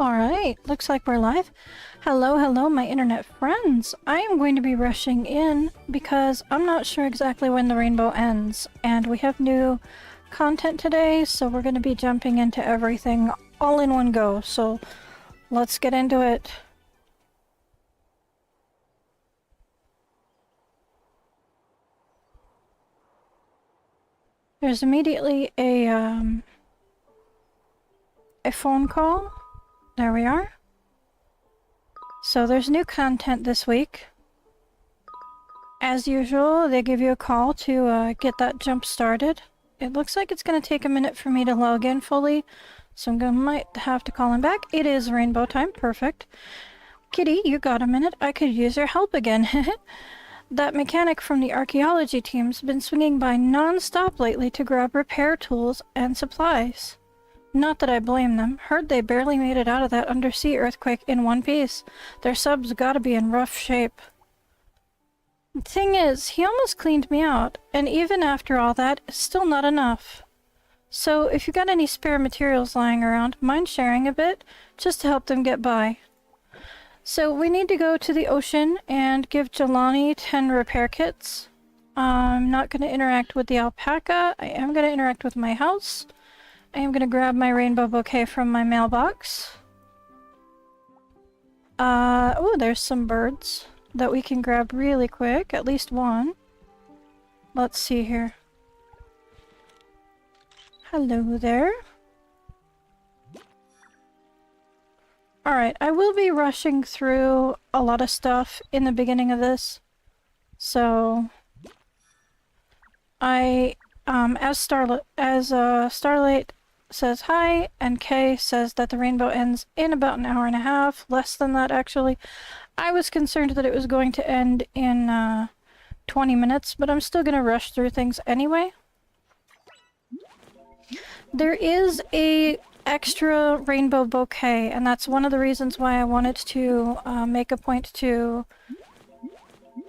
Alright, looks like we're live. Hello, hello, my internet friends. I am going to be rushing in because I'm not sure exactly when the rainbow ends, and we have new content today, so we're going to be jumping into everything all in one go. So let's get into it. There's immediately a phone call. There we are. So there's new content this week. As usual, they give you a call to get that jump started. It looks like it's going to take a minute for me to log in fully, so might have to call him back. It is rainbow time. Perfect. Kitty, you got a minute? I could use your help again. That mechanic from the archaeology team's been swinging by non-stop lately to grab repair tools and supplies. Not that I blame them. Heard they barely made it out of that undersea earthquake in one piece. Their sub's gotta be in rough shape. The thing is, he almost cleaned me out, and even after all that, it's still not enough. So if you got any spare materials lying around, mind sharing a bit, just to help them get by. So we need to go to the ocean and give Jelani 10 repair kits. I'm not going to interact with the alpaca. I am going to interact with my house. I am going to grab my rainbow bouquet from my mailbox. Oh, there's some birds that we can grab really quick. At least one. Let's see here. Hello there. Alright, I will be rushing through a lot of stuff in the beginning of this. So as Starlight says hi, and Kay says that the rainbow ends in about an hour and a half, less than that actually. I was concerned that it was going to end in 20 minutes, but I'm still going to rush through things anyway. There is a extra rainbow bouquet, and that's one of the reasons why I wanted to make a point to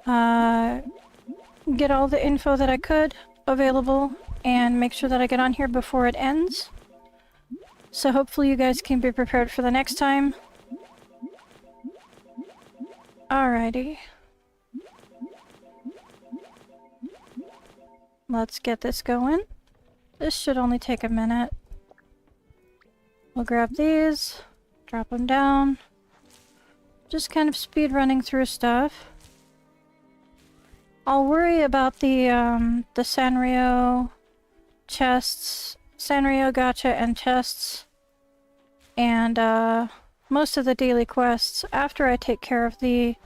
get all the info that I could available and make sure that I get on here before it ends. So hopefully you guys can be prepared for the next time. Alrighty. Let's get this going. This should only take a minute. We'll grab these, drop them down. Just kind of speed running through stuff. I'll worry about the Sanrio chests, Sanrio gacha and chests, and most of the daily quests after I take care of the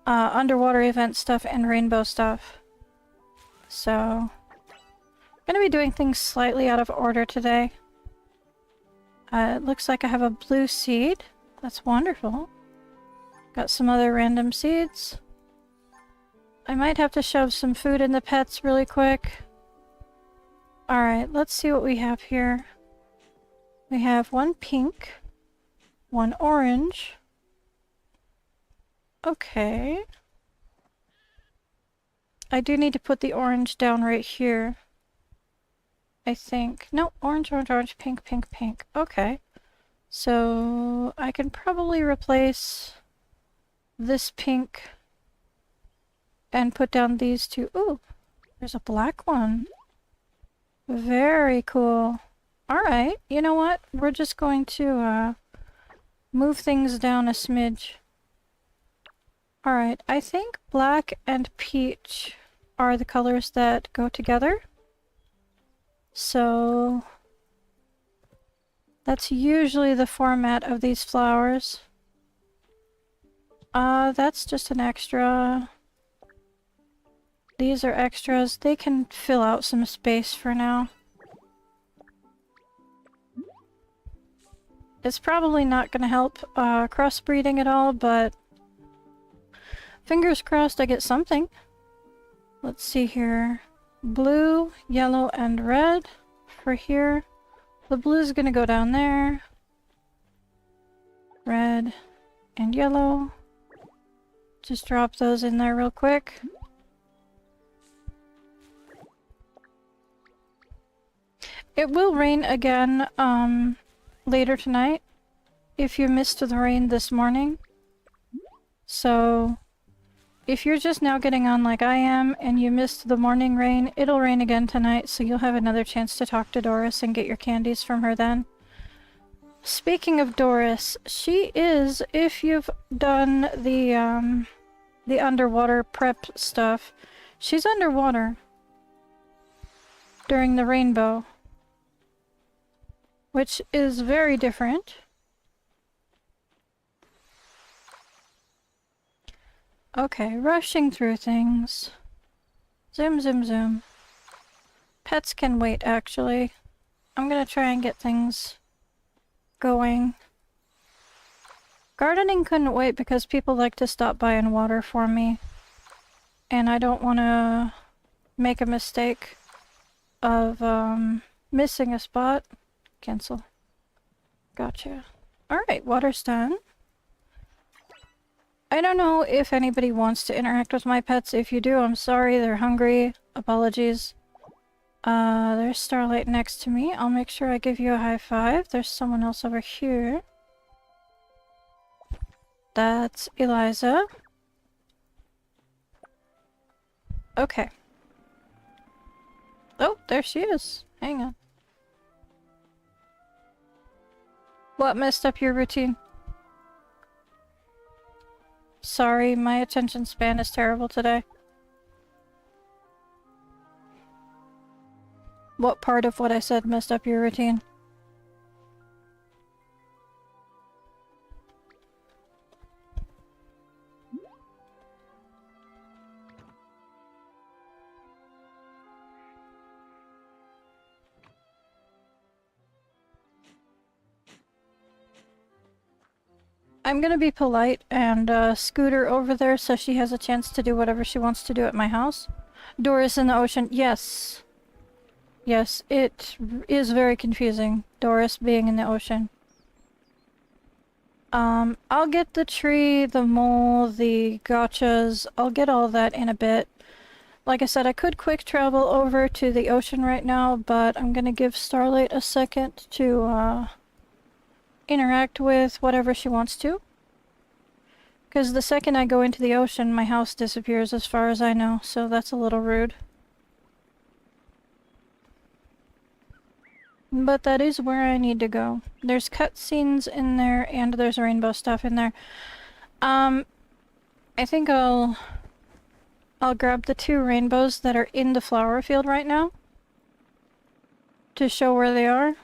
underwater event stuff and rainbow stuff. So, I'm gonna be doing things slightly out of order today. It looks like I have a blue seed. That's wonderful. Got some other random seeds. I might have to shove some food in the pets really quick. Alright, let's see what we have here. We have one pink, one orange. Okay. I do need to put the orange down right here. I think. No, orange, orange, orange, pink, pink, pink. Okay. So I can probably replace this pink and put down these two. Ooh, there's a black one. Very cool. Alright, you know what? We're just going to move things down a smidge. Alright, I think black and peach are the colors that go together. So that's usually the format of these flowers. That's just an extra. These are extras. They can fill out some space for now. It's probably not going to help crossbreeding at all, but fingers crossed I get something. Let's see here. Blue, yellow, and red for here. The blue's gonna go down there. Red and yellow. Just drop those in there real quick. It will rain again later tonight. if you missed the rain this morning. So, if you're just now getting on like I am and you missed the morning rain, it'll rain again tonight, so you'll have another chance to talk to Doris and get your candies from her then. Speaking of Doris, she is, if you've done the underwater prep stuff, she's underwater during the rainbow, which is very different. Okay, rushing through things. Zoom, zoom, zoom. Pets can wait, actually. I'm gonna try and get things going. Gardening couldn't wait because people like to stop by and water for me. And I don't want to make a mistake of missing a spot. Cancel. Gotcha. Alright, water's done. I don't know if anybody wants to interact with my pets. If you do, I'm sorry, they're hungry. Apologies. There's Starlight next to me. I'll make sure I give you a high five. There's someone else over here. That's Eliza. Okay. Oh, there she is. Hang on. What messed up your routine? Sorry, my attention span is terrible today. What part of what I said messed up your routine? I'm gonna be polite and scoot her over there so she has a chance to do whatever she wants to do at my house. Doris in the ocean. Yes. Yes, it is very confusing, Doris being in the ocean. I'll get the tree, the mole, the gotchas. I'll get all that in a bit. Like I said, I could quick travel over to the ocean right now, but I'm gonna give Starlight a second to, interact with whatever she wants to. Because the second I go into the ocean, my house disappears as far as I know, so that's a little rude. But that is where I need to go. There's cutscenes in there, and there's rainbow stuff in there. I think I'll grab the 2 rainbows that are in the flower field right now to show where they are,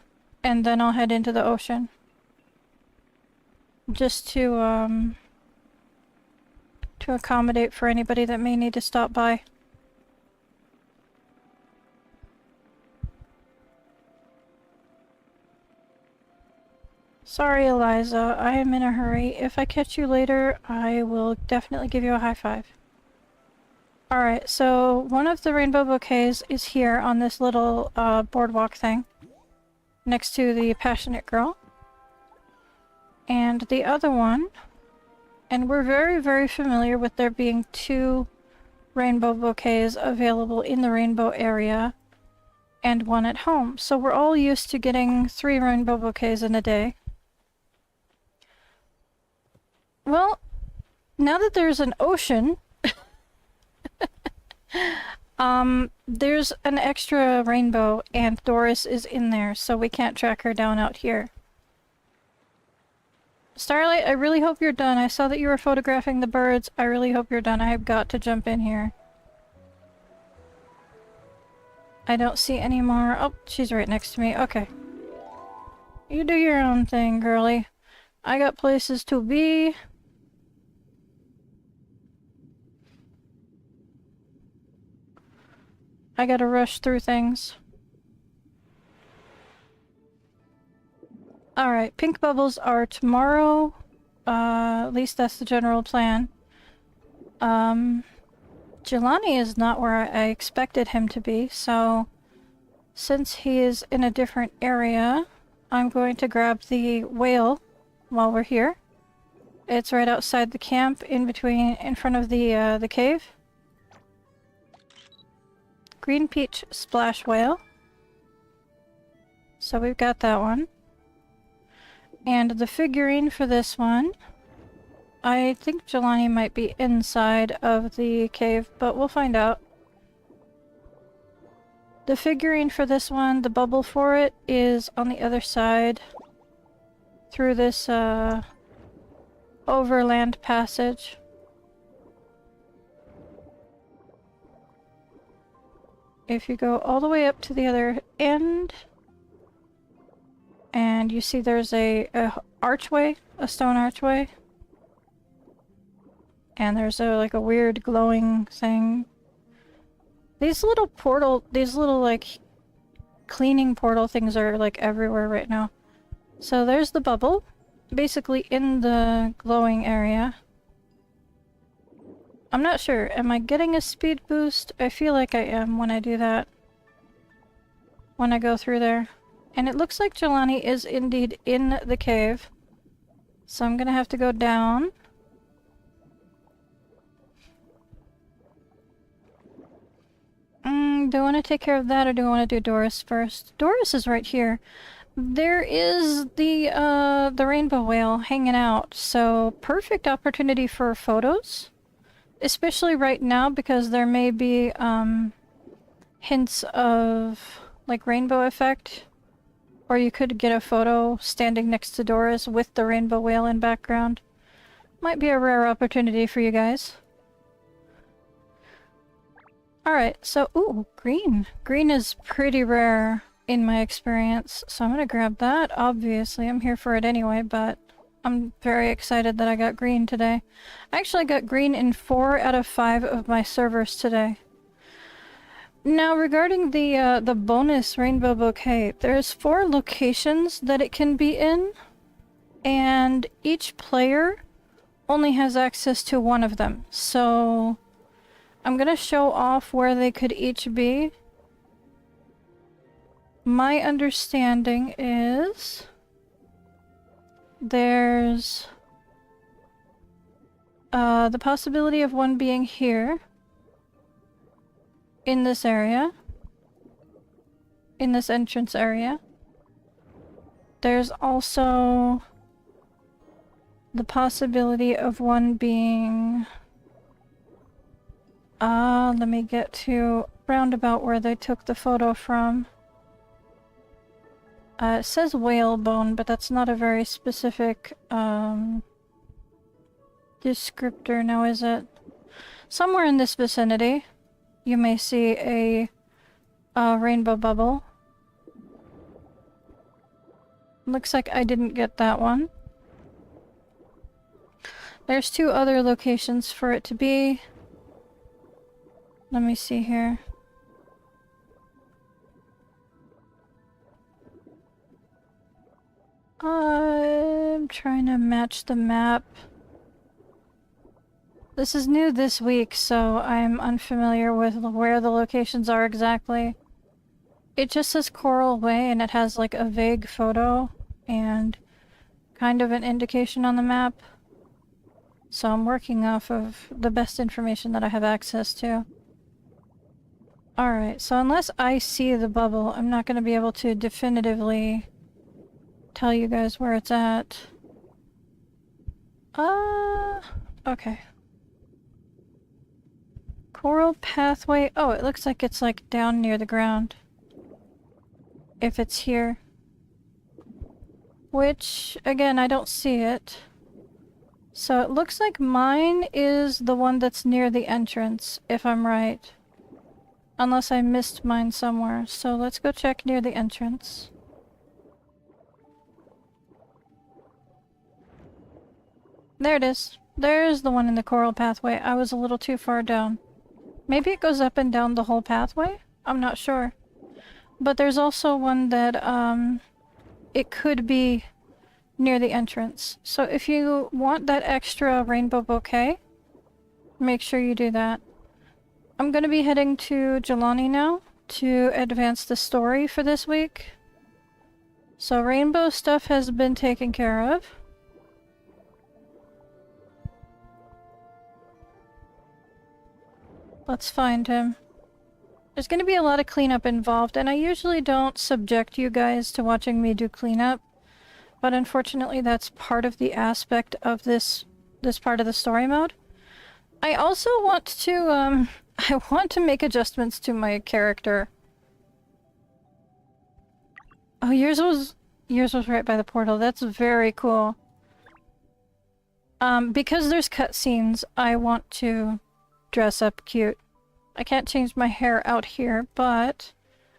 and then I'll head into the ocean. Just to accommodate for anybody that may need to stop by. Sorry, Eliza, I am in a hurry. If I catch you later, I will definitely give you a high five. Alright, so one of the rainbow bouquets is here on this little boardwalk thing, next to the Passionate Girl. And the other one, and we're very, very familiar with there being 2 rainbow bouquets available in the rainbow area, and 1 at home. So we're all used to getting 3 rainbow bouquets in a day. Well, now that there's an ocean, there's an extra rainbow, and Doris is in there, so we can't track her down out here. Starlight, I really hope you're done. I saw that you were photographing the birds. I really hope you're done. I have got to jump in here. I don't see any more. Oh, she's right next to me. Okay. You do your own thing, girly. I got places to be. I gotta rush through things. Alright, pink bubbles are tomorrow. At least that's the general plan. Jelani is not where I expected him to be, so since he is in a different area, I'm going to grab the whale while we're here. It's right outside the camp, in front of the cave. Green peach splash whale. So we've got that one. And the figurine for this one, I think Jelani might be inside of the cave, but we'll find out. The figurine for this one, the bubble for it, is on the other side through this overland passage. If you go all the way up to the other end, and you see there's a archway, a stone archway, and there's like a weird glowing thing. These little like cleaning portal things are like everywhere right now. So there's the bubble, basically in the glowing area. I'm not sure, am I getting a speed boost? I feel like I am when I do that. When I go through there. And it looks like Jelani is indeed in the cave. So I'm gonna have to go down. Do I want to take care of that or do I want to do Doris first? Doris is right here. There is the rainbow whale hanging out, so perfect opportunity for photos. Especially right now because there may be hints of like rainbow effect. Or you could get a photo standing next to Doris with the rainbow whale in background. Might be a rare opportunity for you guys. Alright, so, ooh, green. Green is pretty rare in my experience, so I'm gonna grab that. Obviously, I'm here for it anyway, but I'm very excited that I got green today. I actually got green in 4 out of 5 of my servers today. Now, regarding the bonus rainbow bouquet, there's 4 locations that it can be in, and each player only has access to one of them. So I'm gonna show off where they could each be. My understanding is there's the possibility of one being here in this area, in this entrance area. There's also the possibility of one being let me get to roundabout where they took the photo from. It says whalebone, but that's not a very specific descriptor now, is it? Somewhere in this vicinity you may see a rainbow bubble. Looks like I didn't get that one. There's 2 other locations for it to be. Let me see here. I'm trying to match the map. This is new this week, so I'm unfamiliar with where the locations are exactly. It just says Coral Way, and it has like a vague photo and kind of an indication on the map. So I'm working off of the best information that I have access to. Alright, so unless I see the bubble, I'm not going to be able to definitively tell you guys where it's at. Okay. Coral pathway. Oh, it looks like it's like down near the ground. If it's here. Which, again, I don't see it. So it looks like mine is the one that's near the entrance, if I'm right. Unless I missed mine somewhere. So let's go check near the entrance. There it is. There's the one in the coral pathway. I was a little too far down. Maybe it goes up and down the whole pathway? I'm not sure. But there's also one that, it could be near the entrance. So if you want that extra rainbow bouquet, make sure you do that. I'm gonna be heading to Jelani now to advance the story for this week. So rainbow stuff has been taken care of. Let's find him. There's gonna be a lot of cleanup involved, and I usually don't subject you guys to watching me do cleanup. but unfortunately that's part of the aspect of this part of the story mode. I also want to, I want to make adjustments to my character. Oh, yours was right by the portal. That's very cool. Because there's cutscenes, I want to dress up cute. I can't change my hair out here, but...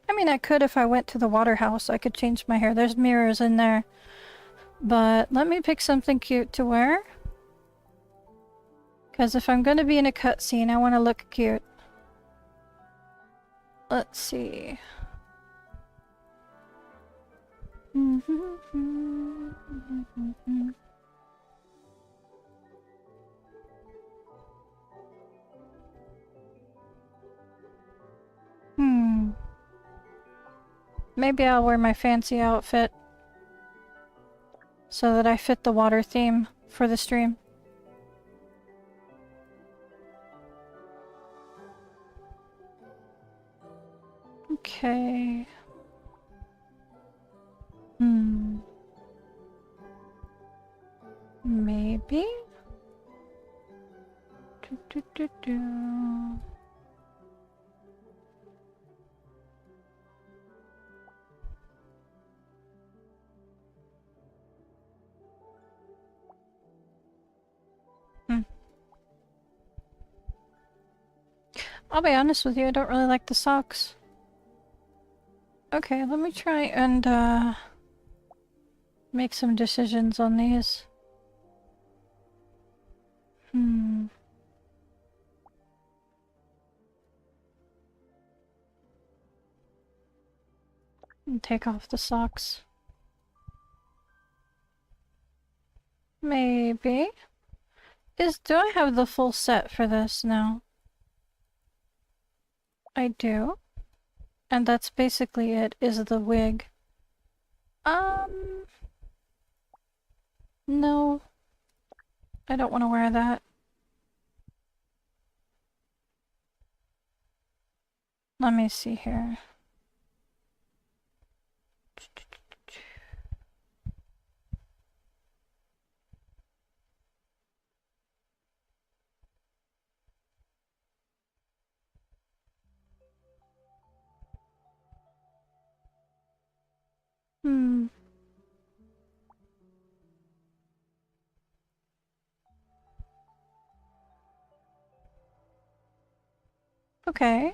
I mean, I could if I went to the water house. I could change my hair. There's mirrors in there. But let me pick something cute to wear. Because if I'm going to be in a cutscene, I want to look cute. Let's see. Maybe I'll wear my fancy outfit so that I fit the water theme for the stream. Okay. Maybe? I'll be honest with you, I don't really like the socks. Okay, let me try and make some decisions on these. And take off the socks. Maybe. Do I have the full set for this now? I do. And that's basically it, is the wig. No. I don't want to wear that. Let me see here. Okay.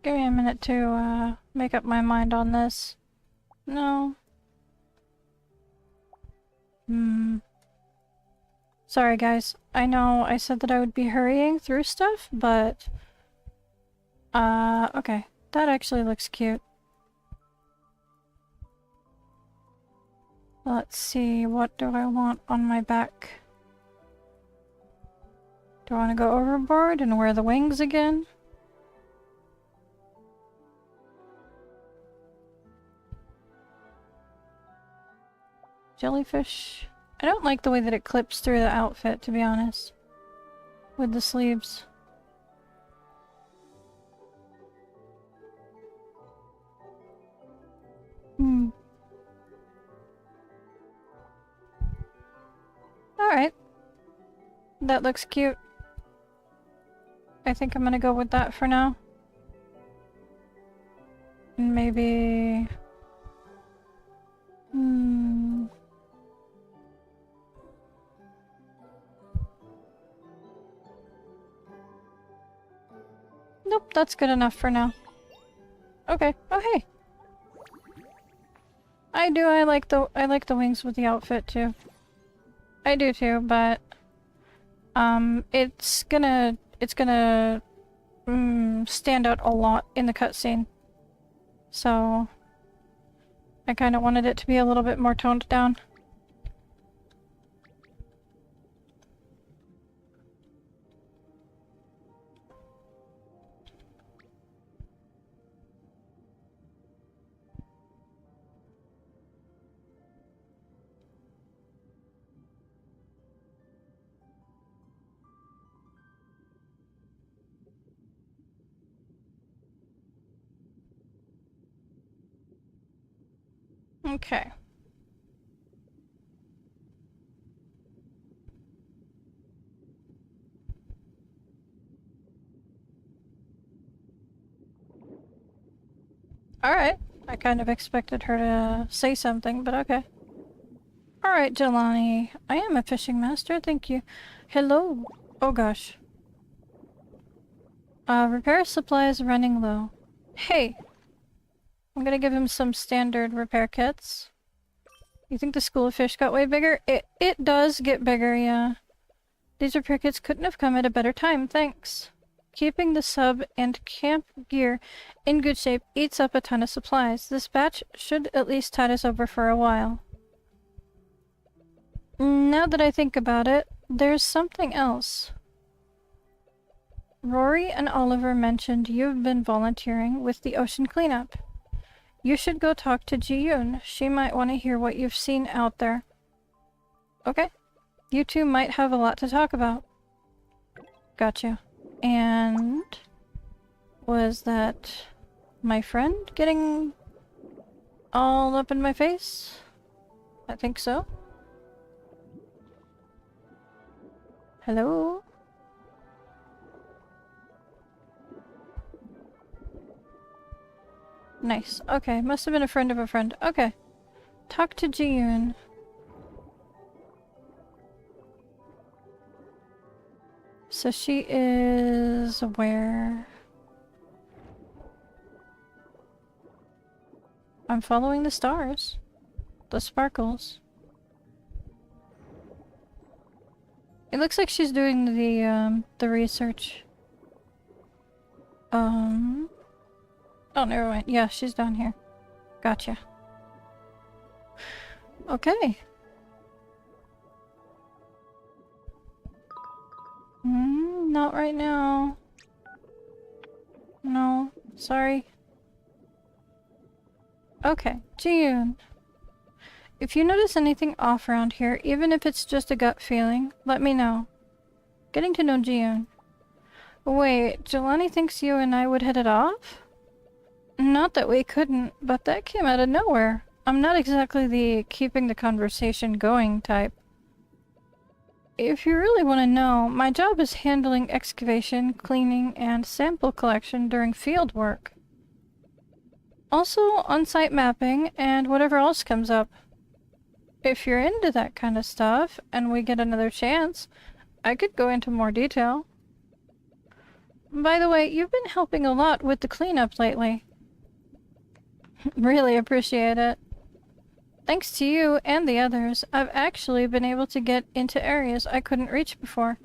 Give me a minute to, make up my mind on this. No. Sorry guys. I know I said that I would be hurrying through stuff, but... okay. That actually looks cute. Let's see, what do I want on my back? Do I want to go overboard and wear the wings again? Jellyfish. I don't like the way that it clips through the outfit, to be honest. With the sleeves. Alright. That looks cute. I think I'm gonna go with that for now. And maybe... Nope, that's good enough for now. Okay. Oh hey! I like the wings with the outfit too. I do too, but it's gonna stand out a lot in the cutscene. So I kind of wanted it to be a little bit more toned down. Okay. Alright. I kind of expected her to say something, but okay. Alright, Jelani. I am a fishing master, thank you. Hello. Oh gosh. Repair supplies running low. Hey! I'm gonna give him some standard repair kits. You think the school of fish got way bigger? It does get bigger, yeah. These repair kits couldn't have come at a better time, thanks. Keeping the sub and camp gear in good shape eats up a ton of supplies. This batch should at least tide us over for a while. Now that I think about it, there's something else. Rory and Oliver mentioned you've been volunteering with the ocean cleanup. You should go talk to Ji-yoon. She might want to hear what you've seen out there. Okay. You two might have a lot to talk about. Gotcha. And... was that my friend getting all up in my face? I think so. Hello? Nice. Okay, must have been a friend of a friend. Okay. Talk to Ji-yoon. So she is where? I'm following the stars. The sparkles. It looks like she's doing the research. Oh, never mind. Yeah, she's down here. Gotcha. Okay. Not right now. No, sorry. Okay, Ji-yoon. If you notice anything off around here, even if it's just a gut feeling, let me know. Getting to know Ji-yoon. Wait, Jelani thinks you and I would hit it off? Not that we couldn't, but that came out of nowhere. I'm not exactly the keeping the conversation going type. If you really want to know, my job is handling excavation, cleaning, and sample collection during field work. Also on-site mapping and whatever else comes up. If you're into that kind of stuff, and we get another chance, I could go into more detail. By the way, you've been helping a lot with the cleanup lately. Really appreciate it. Thanks to you and the others, I've actually been able to get into areas I couldn't reach before,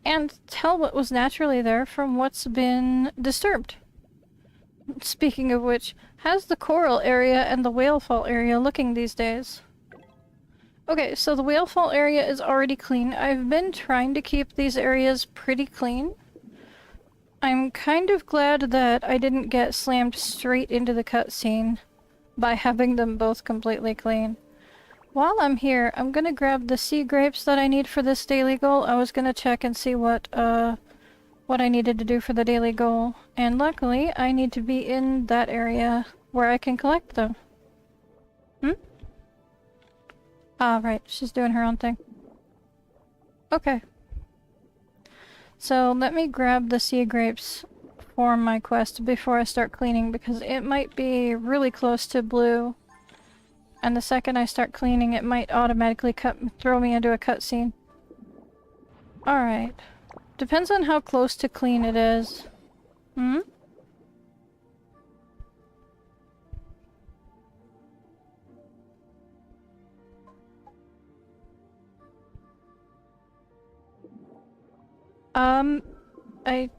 and tell what was naturally there from what's been disturbed. Speaking of which, how's the coral area and the whale fall area looking these days? Okay, so the whale fall area is already clean. I've been trying to keep these areas pretty clean. I'm kind of glad that I didn't get slammed straight into the cutscene by having them both completely clean. While I'm here, I'm gonna grab the sea grapes that I need for this daily goal. I was gonna check and see what I needed to do for the daily goal. And luckily, I need to be in that area where I can collect them. Ah, right. She's doing her own thing. Okay. So let me grab the sea grapes for my quest before I start cleaning, because it might be really close to blue. And the second I start cleaning, it might automatically throw me into a cutscene. Alright. Depends on how close to clean it is.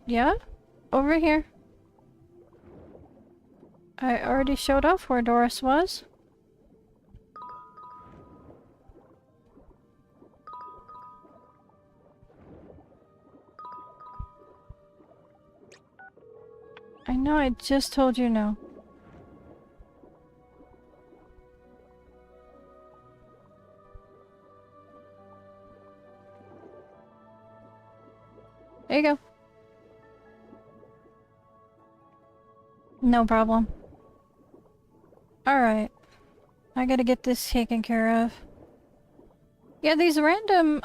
Yeah? Over here. I already showed off where Doris was. I know I just told you no. There you go. No problem. Alright. I gotta get this taken care of. Yeah, these random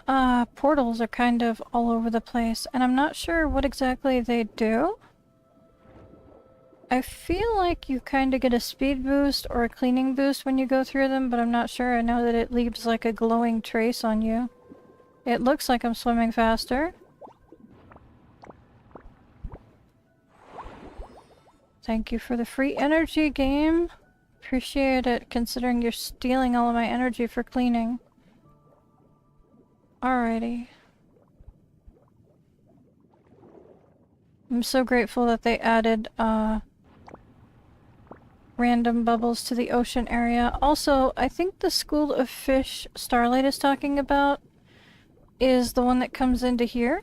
portals are kind of all over the place, and I'm not sure what exactly they do. I feel like you kind of get a speed boost or a cleaning boost when you go through them, but I'm not sure. I know that it leaves like a glowing trace on you. It looks like I'm swimming faster. Thank you for the free energy, game. Appreciate it, considering you're stealing all of my energy for cleaning. Alrighty. I'm so grateful that they added, random bubbles to the ocean area. Also, I think the school of fish Starlight is talking about is the one that comes into here.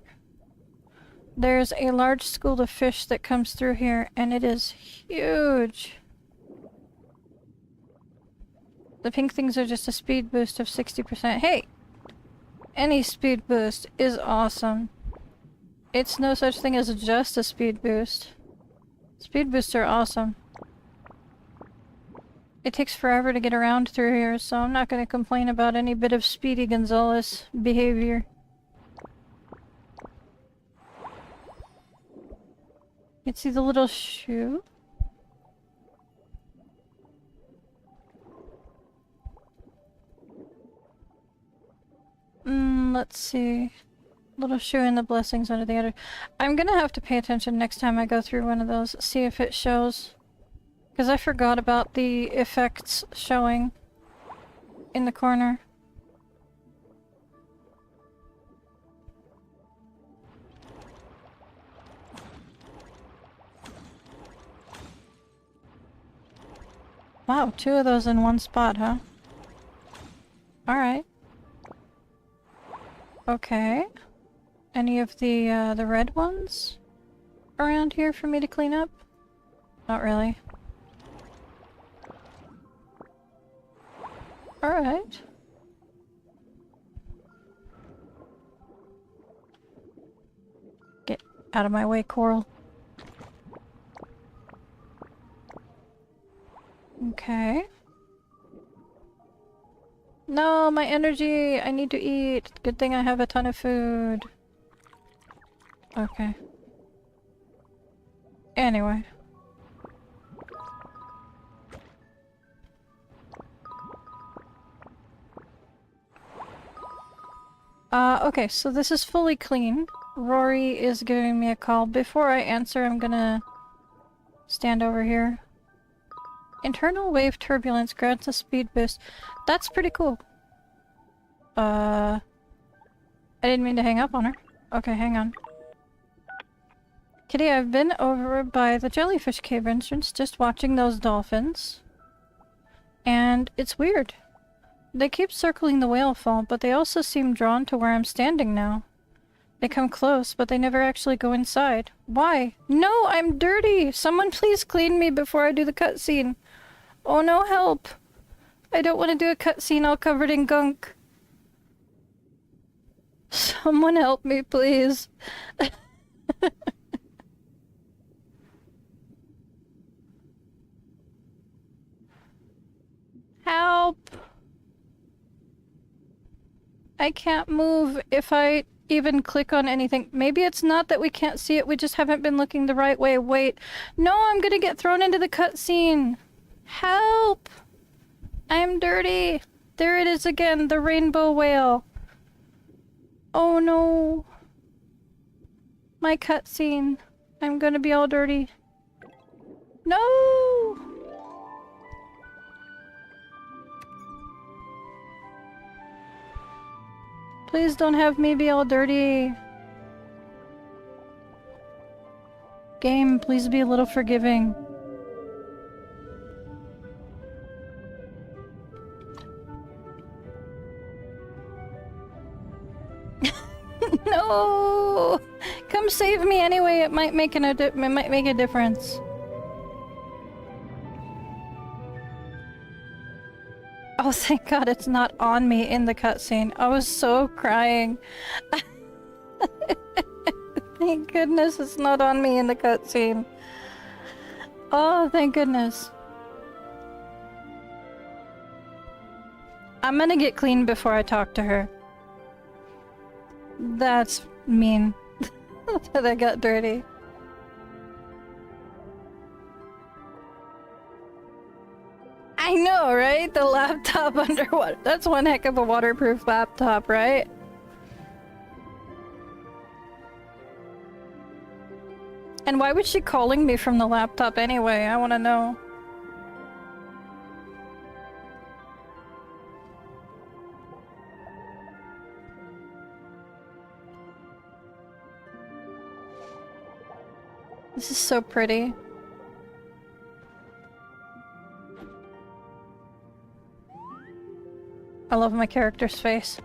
There's a large school of fish that comes through here, and it is huge. The pink things are just a speed boost of 60%. Hey! Any speed boost is awesome. It's no such thing as just a speed boost. Speed boosts are awesome. It takes forever to get around through here, so I'm not going to complain about any bit of Speedy Gonzales behavior. You can see the little shoe. Let's see. Little shoe and the blessings under the other. I'm gonna have to pay attention next time I go through one of those, see if it shows. Because I forgot about the effects showing in the corner. Wow, 2 of those in one spot, huh? Alright. Okay. Any of the red ones around here for me to clean up? Not really. Alright. Get out of my way, Coral. Okay. No, my energy! I need to eat! Good thing I have a ton of food. Okay. Anyway. Okay, so this is fully clean. Rory is giving me a call. Before I answer, I'm gonna stand over here. Internal wave turbulence grants a speed boost. That's pretty cool. I didn't mean to hang up on her. Okay, hang on. Kitty, I've been over by the jellyfish cave entrance just watching those dolphins. And it's weird. They keep circling the whale fall, but they also seem drawn to where I'm standing now. They come close, but they never actually go inside. Why? No, I'm dirty! Someone please clean me before I do the cutscene. Oh no, help! I don't want to do a cutscene all covered in gunk. Someone help me, please. Help! I can't move if I even click on anything. Maybe it's not that we can't see it, we just haven't been looking the right way. Wait. No, I'm gonna get thrown into the cutscene! Help! I'm dirty! There it is again, the rainbow whale. Oh no. My cutscene. I'm gonna be all dirty. No! Please don't have me be all dirty. Game, please be a little forgiving. No! Come save me anyway, it might make a difference. Oh, thank God it's not on me in the cutscene. I was so crying. Thank goodness it's not on me in the cutscene. Oh, thank goodness. I'm gonna get clean before I talk to her. That's mean. That I got dirty. I know, right? The laptop underwater. That's one heck of a waterproof laptop, right? And why was she calling me from the laptop anyway? I want to know. This is so pretty. I love my character's face.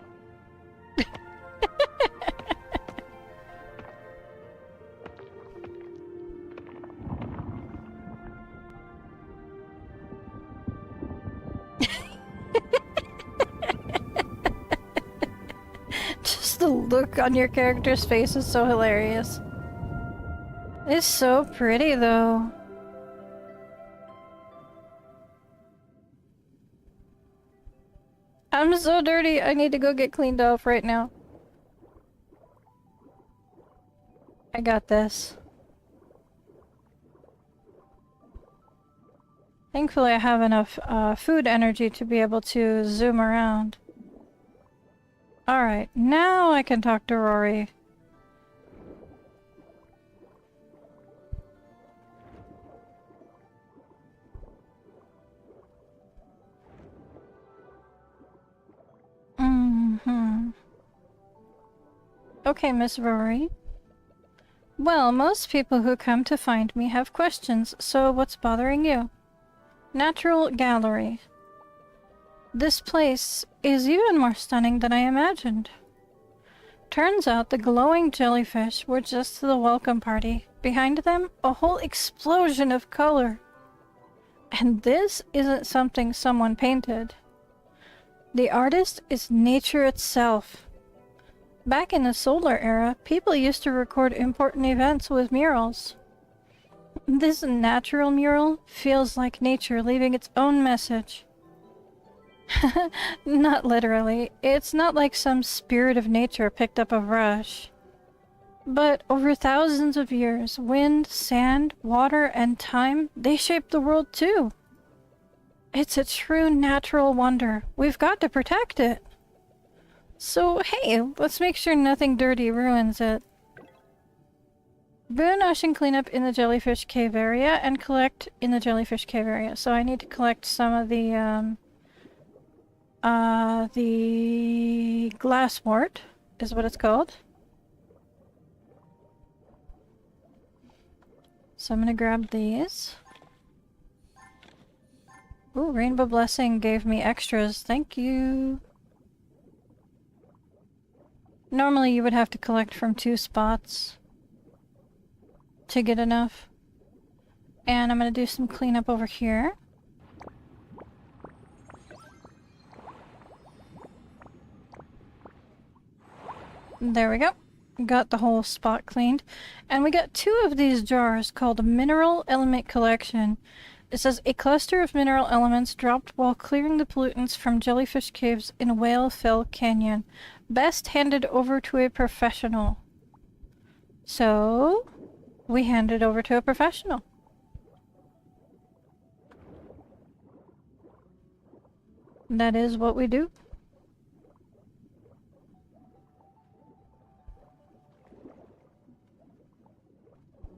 Just the look on your character's face is so hilarious. It's so pretty though. I'm so dirty, I need to go get cleaned off right now. I got this. Thankfully I have enough food energy to be able to zoom around. Alright, now I can talk to Rory. Okay, Miss Rory. Well, most people who come to find me have questions, so what's bothering you? Natural Gallery. This place is even more stunning than I imagined. Turns out the glowing jellyfish were just the welcome party. Behind them, a whole explosion of color. And this isn't something someone painted. The artist is nature itself. Back in the solar era, people used to record important events with murals. This natural mural feels like nature leaving its own message. Not literally. It's not like some spirit of nature picked up a brush. But over thousands of years, wind, sand, water, and time, they shaped the world too. It's a true natural wonder. We've got to protect it. So, hey, let's make sure nothing dirty ruins it. Boone Ocean cleanup in the Jellyfish Cave area and collect in the Jellyfish Cave area. So I need to collect some of the glasswort is what it's called. So I'm gonna grab these. Ooh, Rainbow Blessing gave me extras. Thank you. Normally you would have to collect from 2 spots to get enough. And I'm gonna do some cleanup over here. There we go. Got the whole spot cleaned. And we got 2 of these jars called Mineral Element Collection. It says, a cluster of mineral elements dropped while clearing the pollutants from jellyfish caves in Whale Fell Canyon. Best handed over to a professional. So, we hand it over to a professional. That is what we do.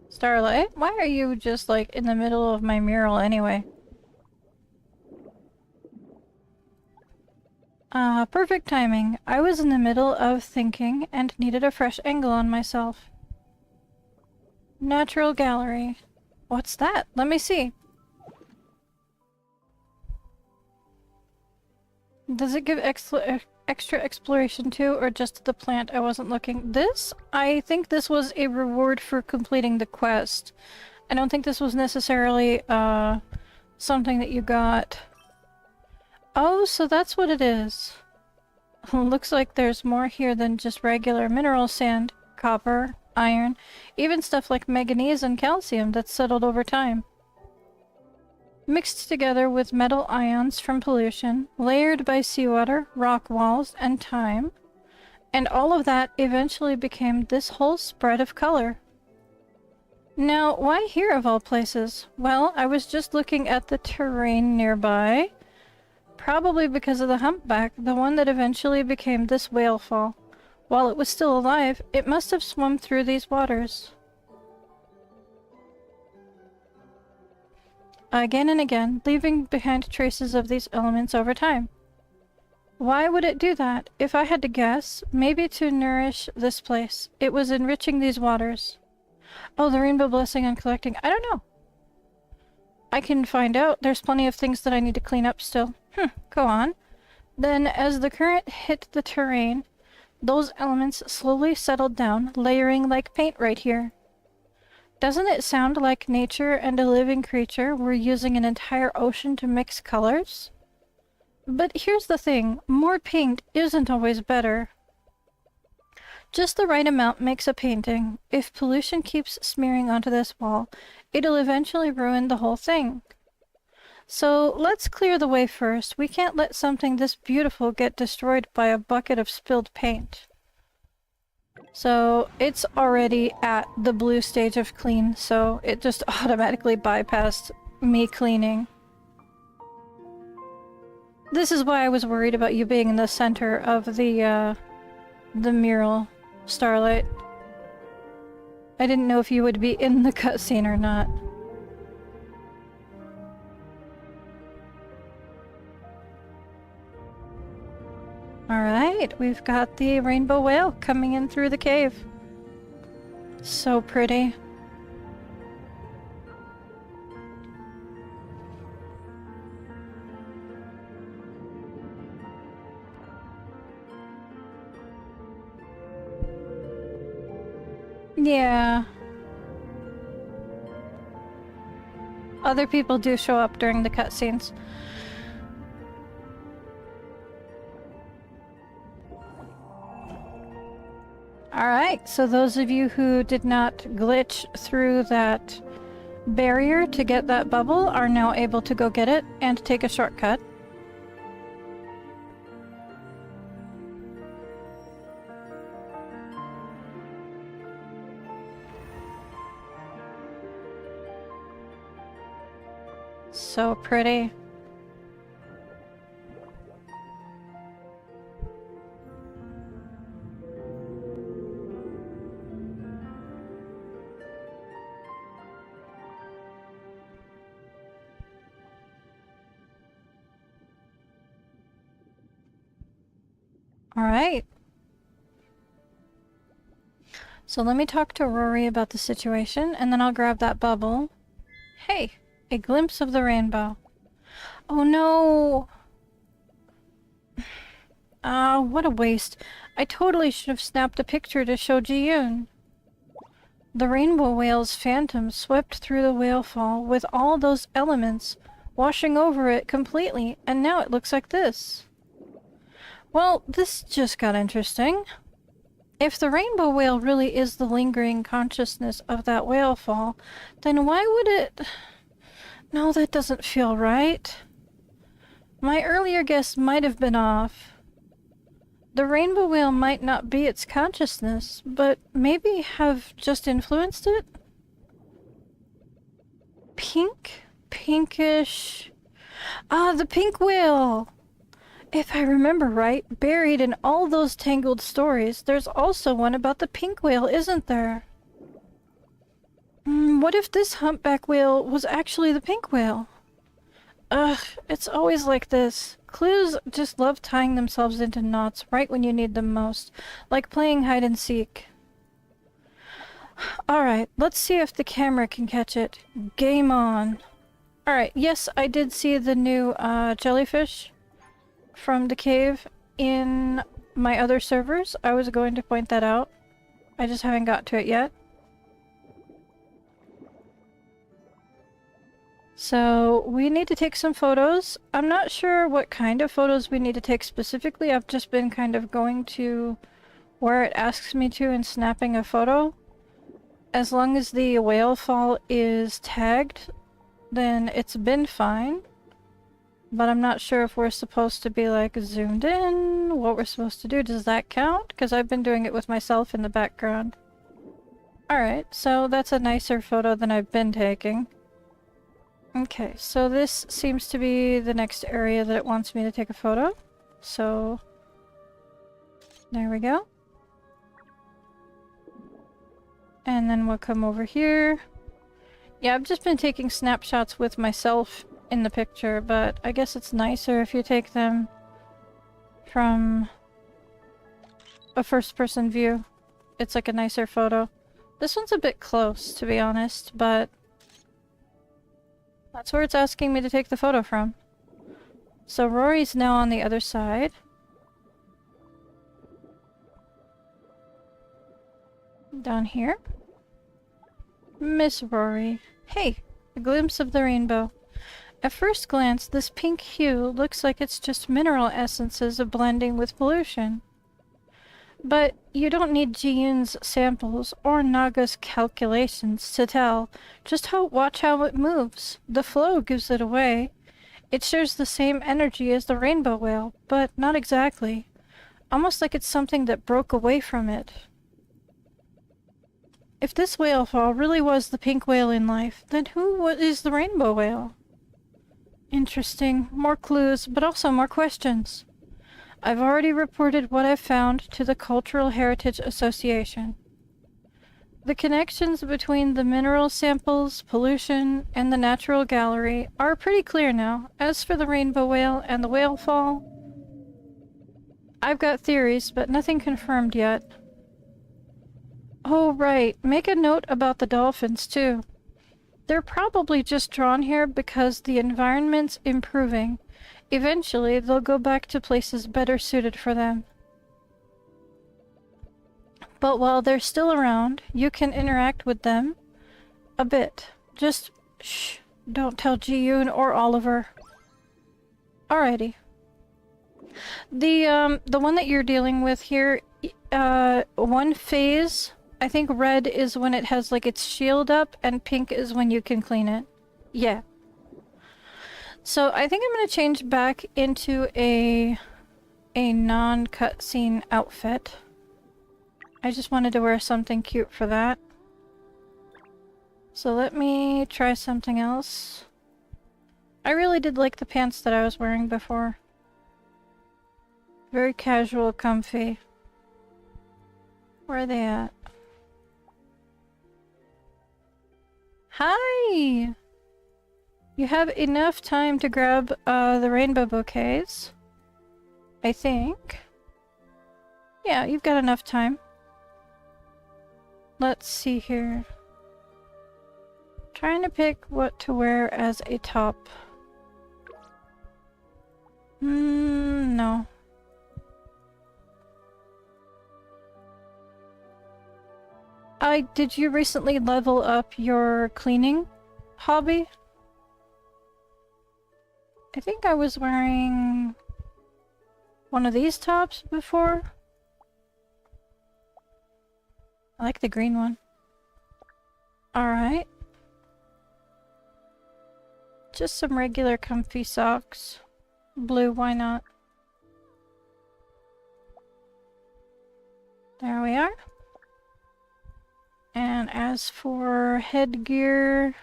Starlight, why are you just like in the middle of my mural anyway? Perfect timing. I was in the middle of thinking and needed a fresh angle on myself. Natural Gallery. What's that? Let me see. Does it give extra exploration too, or just the plant? I wasn't looking. This? I think this was a reward for completing the quest. I don't think this was necessarily, something that you got. Oh, so that's what it is. Looks like there's more here than just regular mineral sand, copper, iron, even stuff like manganese and calcium that's settled over time. Mixed together with metal ions from pollution, layered by seawater, rock walls, and time. And all of that eventually became this whole spread of color. Now, why here of all places? Well, I was just looking at the terrain nearby. Probably because of the humpback, the one that eventually became this whale fall. While it was still alive, it must have swum through these waters. Again and again, leaving behind traces of these elements over time. Why would it do that? If I had to guess, maybe to nourish this place. It was enriching these waters. Oh, the rainbow blessing on collecting. I don't know. I can find out. There's plenty of things that I need to clean up still. Go on. Then, as the current hit the terrain, those elements slowly settled down, layering like paint right here. Doesn't it sound like nature and a living creature were using an entire ocean to mix colors? But here's the thing, more paint isn't always better. Just the right amount makes a painting. If pollution keeps smearing onto this wall, it'll eventually ruin the whole thing. So let's clear the way first. We can't let something this beautiful get destroyed by a bucket of spilled paint. So it's already at the blue stage of clean, so it just automatically bypassed me cleaning. This is why I was worried about you being in the center of the mural, Starlight. I didn't know if you would be in the cutscene or not. Alright, we've got the rainbow whale coming in through the cave. So pretty. Yeah. Other people do show up during the cutscenes. Alright, so those of you who did not glitch through that barrier to get that bubble are now able to go get it and take a shortcut. So pretty. All right. So let me talk to Rory about the situation, and then I'll grab that bubble. Hey, a glimpse of the rainbow. Oh no! Ah, what a waste. I totally should have snapped a picture to show Ji-yoon. The rainbow whale's phantom swept through the whale fall with all those elements, washing over it completely, and now it looks like this. Well, this just got interesting. If the rainbow whale really is the lingering consciousness of that whale fall, then why would it... No, that doesn't feel right. My earlier guess might have been off. The rainbow whale might not be its consciousness, but maybe have just influenced it? Pink? Pinkish... Ah, the pink whale! If I remember right, buried in all those tangled stories, there's also one about the pink whale, isn't there? What if this humpback whale was actually the pink whale? Ugh, it's always like this. Clues just love tying themselves into knots right when you need them most, like playing hide and seek. Alright, let's see if the camera can catch it. Game on. Alright, yes, I did see the new jellyfish from the cave in my other servers. I was going to point that out. I just haven't got to it yet. So we need to take some photos. I'm not sure what kind of photos we need to take specifically. I've just been kind of going to where it asks me to and snapping a photo. As long as the whale fall is tagged, then it's been fine. But I'm not sure if we're supposed to be like zoomed in, what we're supposed to do. Does that count? Because I've been doing it with myself in the background. Alright, so that's a nicer photo than I've been taking. Okay, so this seems to be the next area that it wants me to take a photo. So, there we go. And then we'll come over here. Yeah, I've just been taking snapshots with myself in the picture, but I guess it's nicer if you take them from a first-person view. It's like a nicer photo. This one's a bit close, to be honest, but that's where it's asking me to take the photo from. So Rory's now on the other side. Down here. Miss Rory. Hey, a glimpse of the rainbow. At first glance, this pink hue looks like it's just mineral essences blending with pollution. But you don't need Ji-yoon's samples or Naga's calculations to tell. Just watch how it moves. The flow gives it away. It shares the same energy as the rainbow whale, but not exactly. Almost like it's something that broke away from it. If this whale fall really was the pink whale in life, then who is the rainbow whale? Interesting. More clues, but also more questions. I've already reported what I've found to the Cultural Heritage Association. The connections between the mineral samples, pollution, and the natural gallery are pretty clear now. As for the rainbow whale and the whale fall, I've got theories, but nothing confirmed yet. Oh, right. Make a note about the dolphins, too. They're probably just drawn here because the environment's improving. Eventually, they'll go back to places better suited for them. But while they're still around, you can interact with them a bit. Just shh, don't tell Ji-yoon or Oliver. Alrighty. The one that you're dealing with here, one phase, I think red is when it has like its shield up and pink is when you can clean it. Yeah. So I think I'm gonna change back into a non-cutscene outfit. I just wanted to wear something cute for that. So let me try something else. I really did like the pants that I was wearing before. Very casual, comfy. Where are they at? Hi! You have enough time to grab the rainbow bouquets. I think. Yeah, you've got enough time. Let's see here. Trying to pick what to wear as a top. No. Did you recently level up your cleaning hobby? I think I was wearing one of these tops before. I like the green one. Alright. Just some regular comfy socks. Blue, why not? There we are. And as for headgear...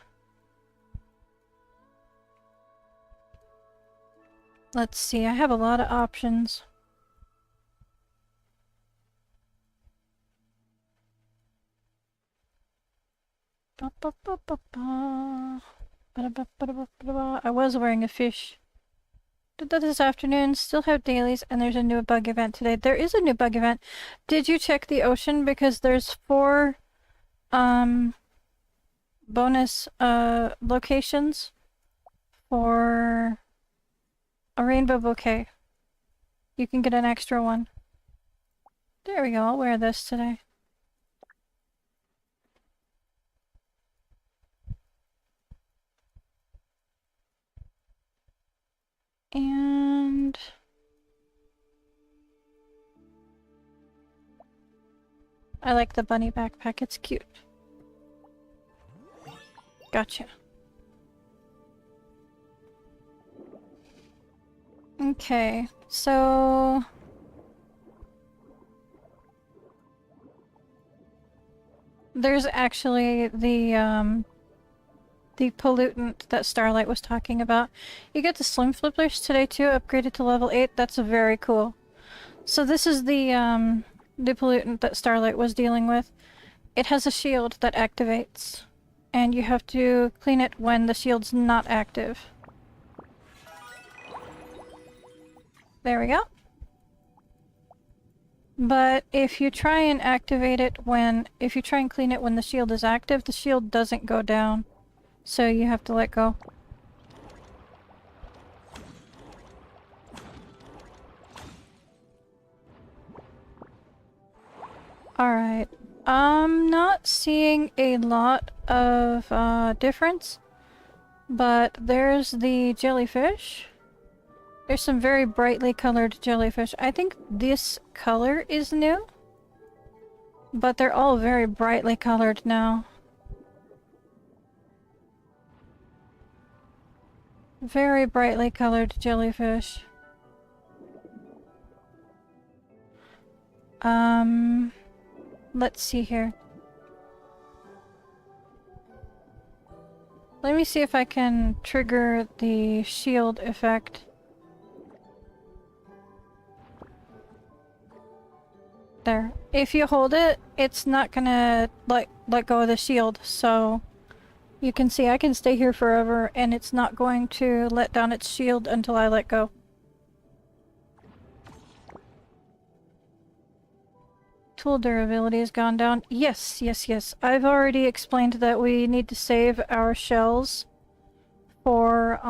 Let's see, I have a lot of options. I was wearing a fish. Did that this afternoon. Still have dailies, and there's a new bug event today. There is a new bug event. Did you check the ocean? Because there's 4 bonus locations for a rainbow bouquet. You can get an extra one. There we go. I'll wear this today. And I like the bunny backpack. It's cute. Gotcha. Okay, so... there's actually the pollutant that Starlight was talking about. You get the slim flippers today too, upgraded to level 8. That's very cool. So this is the pollutant that Starlight was dealing with. It has a shield that activates, and you have to clean it when the shield's not active. There we go. But if you try and activate it if you try and clean it when the shield is active, the shield doesn't go down. So you have to let go. Alright. I'm not seeing a lot of difference, but there's the jellyfish. There's some very brightly colored jellyfish. I think this color is new, but they're all very brightly colored now. Very brightly colored jellyfish. Let's see here. Let me see if I can trigger the shield effect. There. If you hold it, it's not gonna let go of the shield, so you can see I can stay here forever and it's not going to let down its shield until I let go. Tool durability has gone down. Yes, yes, yes. I've already explained that we need to save our shells for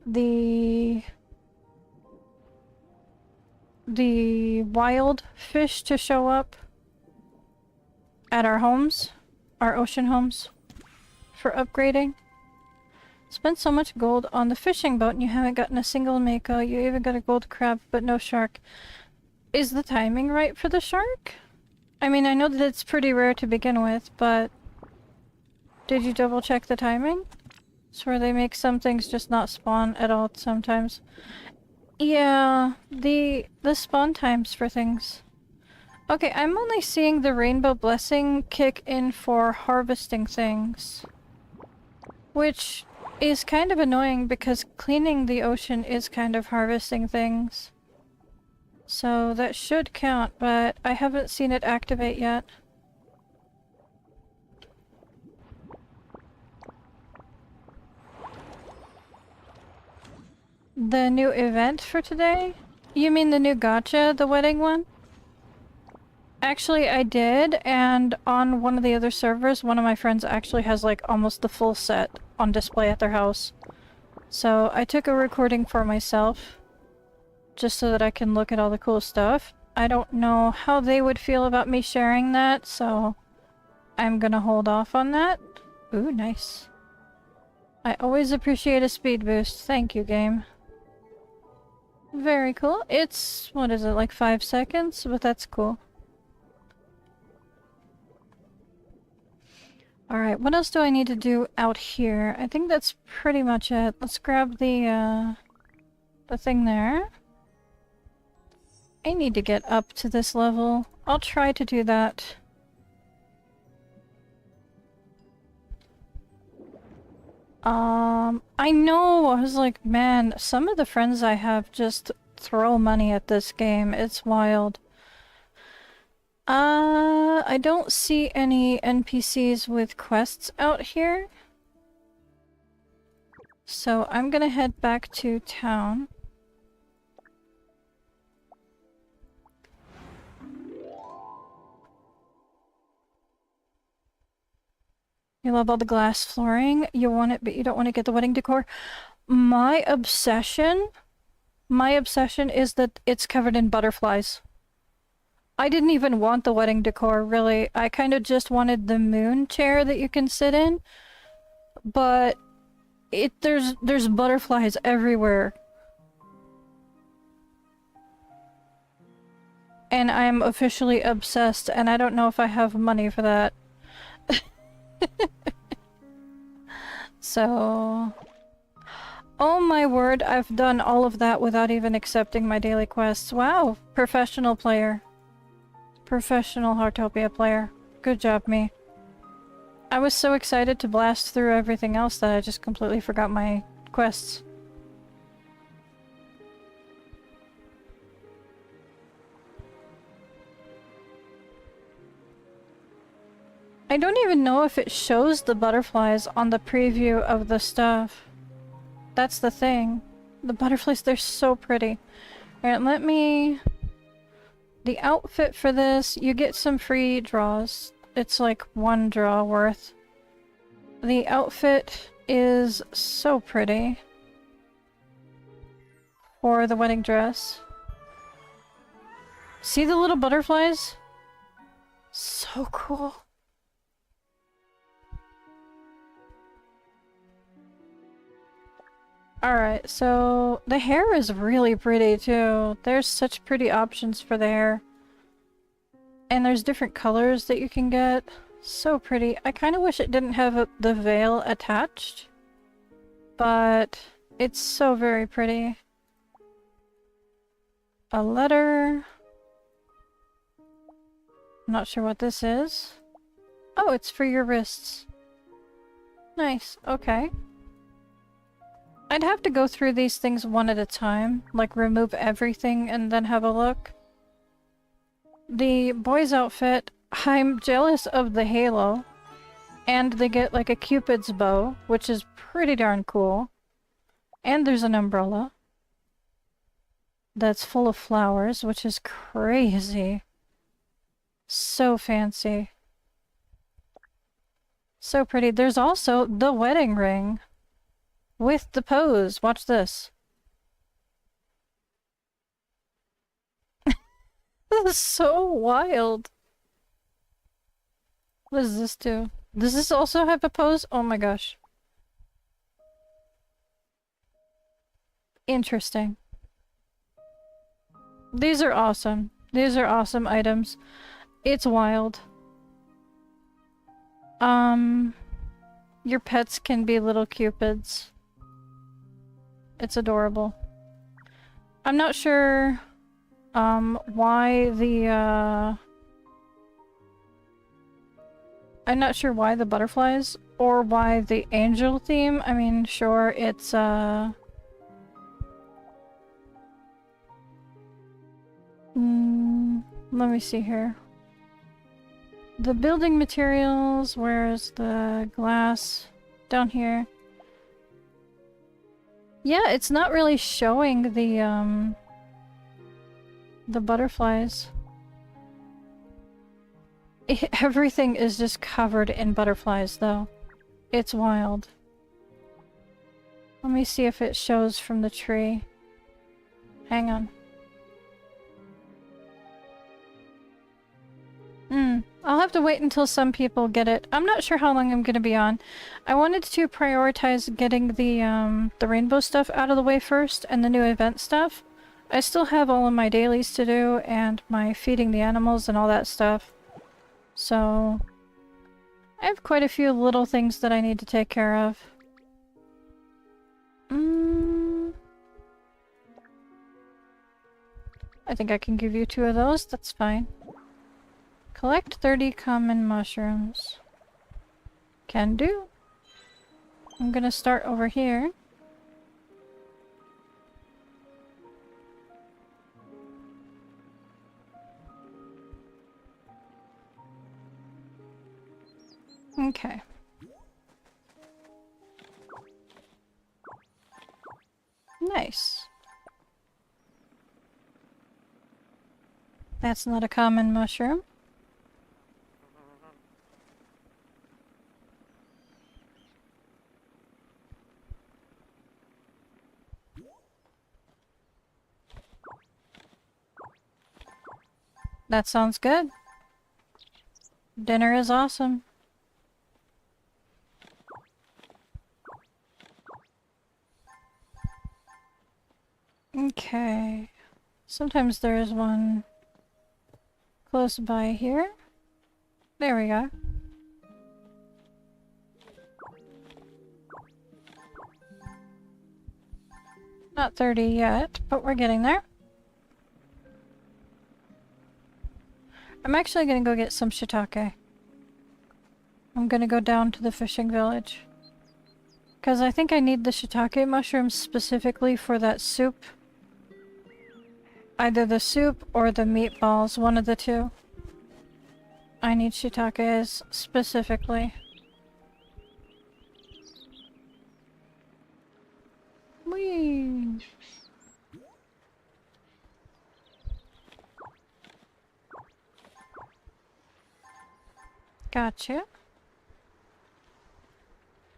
the wild fish to show up at our homes, our ocean homes, for upgrading. Spent so much gold on the fishing boat and you haven't gotten a single mako. You even got a gold crab, but no shark. Is the timing right for the shark? I mean, I know that it's pretty rare to begin with, but did you double check the timing? It's where they make some things just not spawn at all sometimes. Yeah, the spawn times for things. Okay, I'm only seeing the rainbow blessing kick in for harvesting things, which is kind of annoying because cleaning the ocean is kind of harvesting things. So that should count, but I haven't seen it activate yet. The new event for today? You mean the new gacha, the wedding one? Actually, I did, and on one of the other servers, one of my friends actually has like almost the full set on display at their house. So I took a recording for myself, just so that I can look at all the cool stuff. I don't know how they would feel about me sharing that, so I'm gonna hold off on that. Ooh, nice. I always appreciate a speed boost. Thank you, game. Very cool. It's, what is it, like 5 seconds? But that's cool. Alright, what else do I need to do out here? I think that's pretty much it. Let's grab the thing there. I need to get up to this level. I'll try to do that. I know, I was like, man, some of the friends I have just throw money at this game. It's wild. I don't see any NPCs with quests out here. So I'm gonna head back to town. You love all the glass flooring. You want it, but you don't want to get the wedding decor. My obsession is that it's covered in butterflies. I didn't even want the wedding decor, really. I kind of just wanted the moon chair that you can sit in. But there's butterflies everywhere. And I'm officially obsessed, and I don't know if I have money for that. So... Oh my word, I've done all of that without even accepting my daily quests. Wow, professional player. Professional Heartopia player. Good job, me. I was so excited to blast through everything else that I just completely forgot my quests. I don't even know if it shows the butterflies on the preview of the stuff. That's the thing. The butterflies, they're so pretty. Alright, let me... The outfit for this, you get some free draws. It's like 1 draw worth. The outfit is so pretty. For the wedding dress. See the little butterflies? So cool. Alright, so the hair is really pretty too. There's such pretty options for the hair. And there's different colors that you can get. So pretty. I kind of wish it didn't have the veil attached. But it's so very pretty. A letter. I'm not sure what this is. Oh, it's for your wrists. Nice, okay. I'd have to go through these things one at a time, like remove everything and then have a look. The boy's outfit, I'm jealous of the halo. And they get like a cupid's bow, which is pretty darn cool. And there's an umbrella. That's full of flowers, which is crazy. So fancy. So pretty. There's also the wedding ring. With the pose. Watch this. This is so wild. What does this do? Does this also have a pose? Oh my gosh. Interesting. These are awesome. These are awesome items. It's wild. Your pets can be little cupids. It's adorable. I'm not sure, why the, I'm not sure why the butterflies, or why the angel theme. I mean, sure, it's, let me see here. The building materials, where's the glass? Down here. Yeah, it's not really showing the butterflies. Everything is just covered in butterflies, though. It's wild. Let me see if it shows from the tree. Hang on. I'll have to wait until some people get it. I'm not sure how long I'm gonna be on. I wanted to prioritize getting the rainbow stuff out of the way first, and the new event stuff. I still have all of my dailies to do, and my feeding the animals and all that stuff. So... I have quite a few little things that I need to take care of. I think I can give you 2 of those, that's fine. Collect 30 common mushrooms. Can do. I'm gonna start over here. Okay. Nice. That's not a common mushroom. That sounds good. Dinner is awesome. Okay. Sometimes there is one close by here. There we go. Not 30 yet, but we're getting there. I'm actually gonna go get some shiitake. I'm gonna go down to the fishing village. Because I think I need the shiitake mushrooms specifically for that soup. Either the soup or the meatballs, one of the two. I need shiitakes specifically. Whee! Gotcha.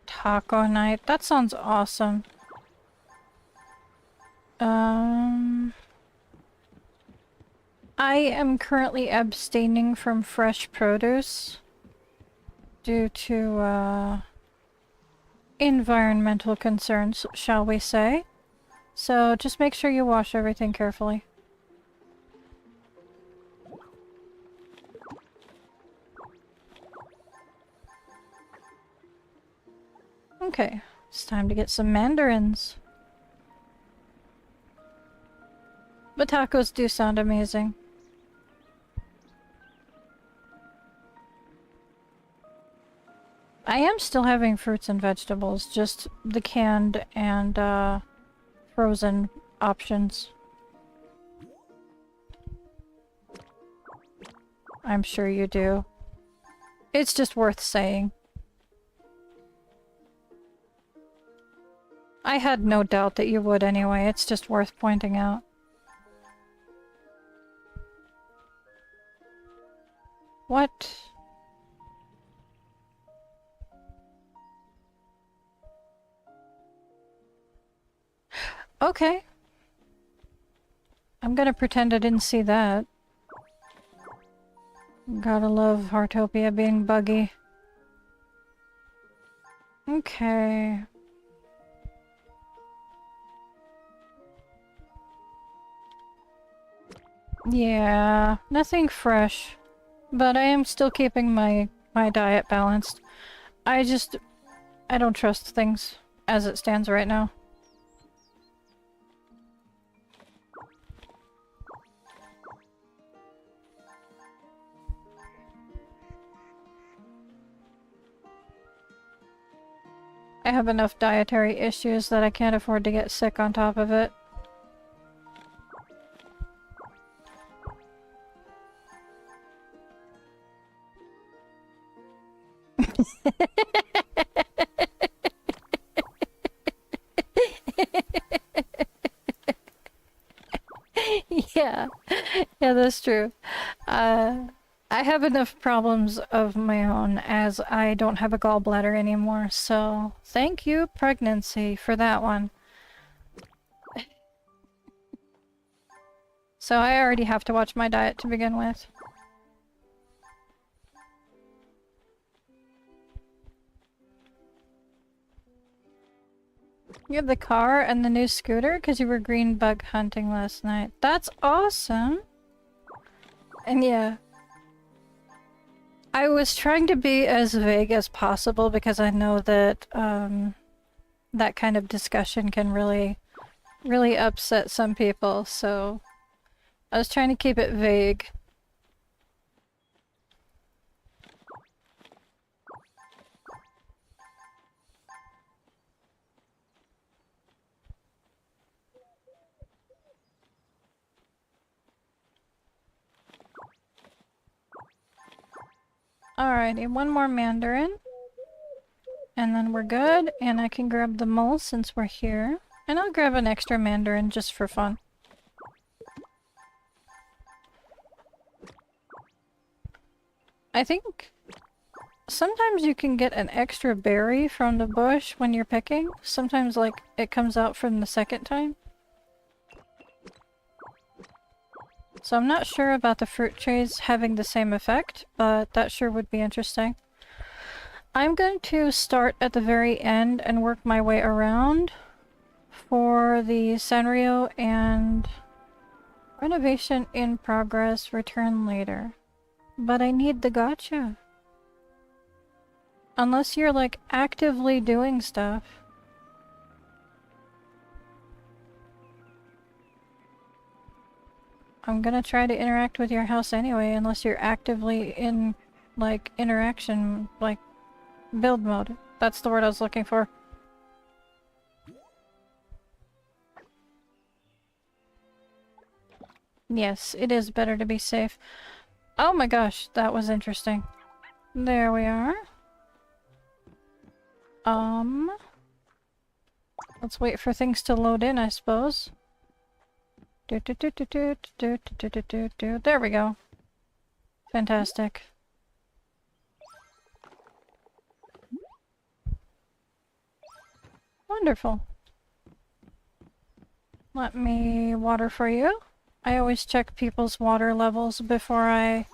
Taco night. That sounds awesome. I am currently abstaining from fresh produce due to, environmental concerns, shall we say. So just make sure you wash everything carefully. Okay, it's time to get some mandarins. But tacos do sound amazing. I am still having fruits and vegetables, just the canned and frozen options. I'm sure you do. It's just worth saying. I had no doubt that you would anyway, it's just worth pointing out. What? Okay. I'm gonna pretend I didn't see that. Gotta love Heartopia being buggy. Okay. Yeah, nothing fresh. But I am still keeping my diet balanced. I don't trust things as it stands right now. I have enough dietary issues that I can't afford to get sick on top of it. Yeah. Yeah, that's true. I have enough problems of my own as I don't have a gallbladder anymore, so thank you, pregnancy, for that one. So I already have to watch my diet to begin with. You have the car and the new scooter because you were green bug hunting last night. That's awesome! And yeah. I was trying to be as vague as possible because I know that that kind of discussion can really upset some people, so I was trying to keep it vague. Alrighty, one more mandarin. And then we're good, and I can grab the mole since we're here. And I'll grab an extra mandarin just for fun. I think sometimes you can get an extra berry from the bush when you're picking. Sometimes, like, it comes out from the second time. So I'm not sure about the fruit trees having the same effect, but that sure would be interesting. I'm going to start at the very end and work my way around for the Sanrio and renovation in progress, return later. But I need the gacha. Unless you're like actively doing stuff. I'm gonna try to interact with your house anyway, unless you're actively in, like, interaction, like, build mode. That's the word I was looking for. Yes, it is better to be safe. Oh my gosh, that was interesting. There we are. Let's wait for things to load in, I suppose. There we go. Fantastic. Wonderful. Let me water for you. I always check people's water levels before I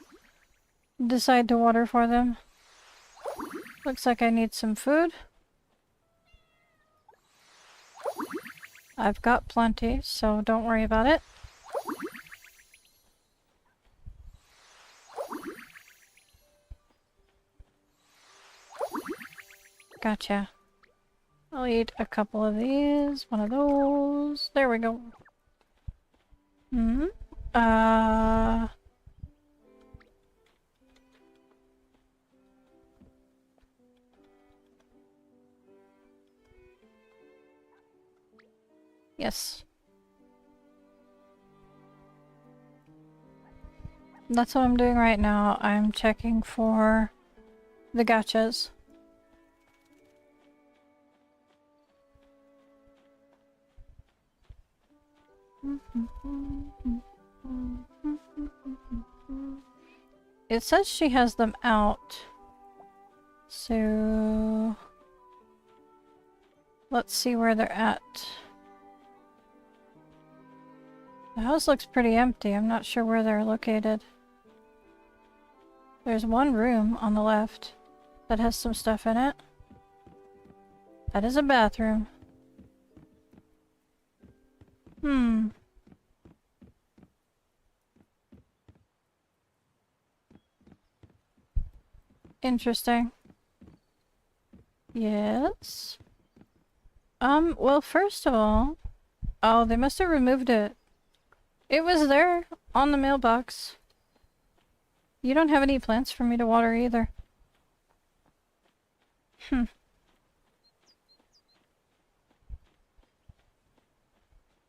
decide to water for them. Looks like I need some food. I've got plenty, so don't worry about it. Gotcha. I'll eat a couple of these, one of those. There we go. Yes. That's what I'm doing right now. I'm checking for the gachas. It says she has them out. So let's see where they're at. The house looks pretty empty. I'm not sure where they're located. There's one room on the left that has some stuff in it. That is a bathroom. Interesting. Yes. Well, first of all... Oh, they must have removed it. It was there on the mailbox. You don't have any plants for me to water either.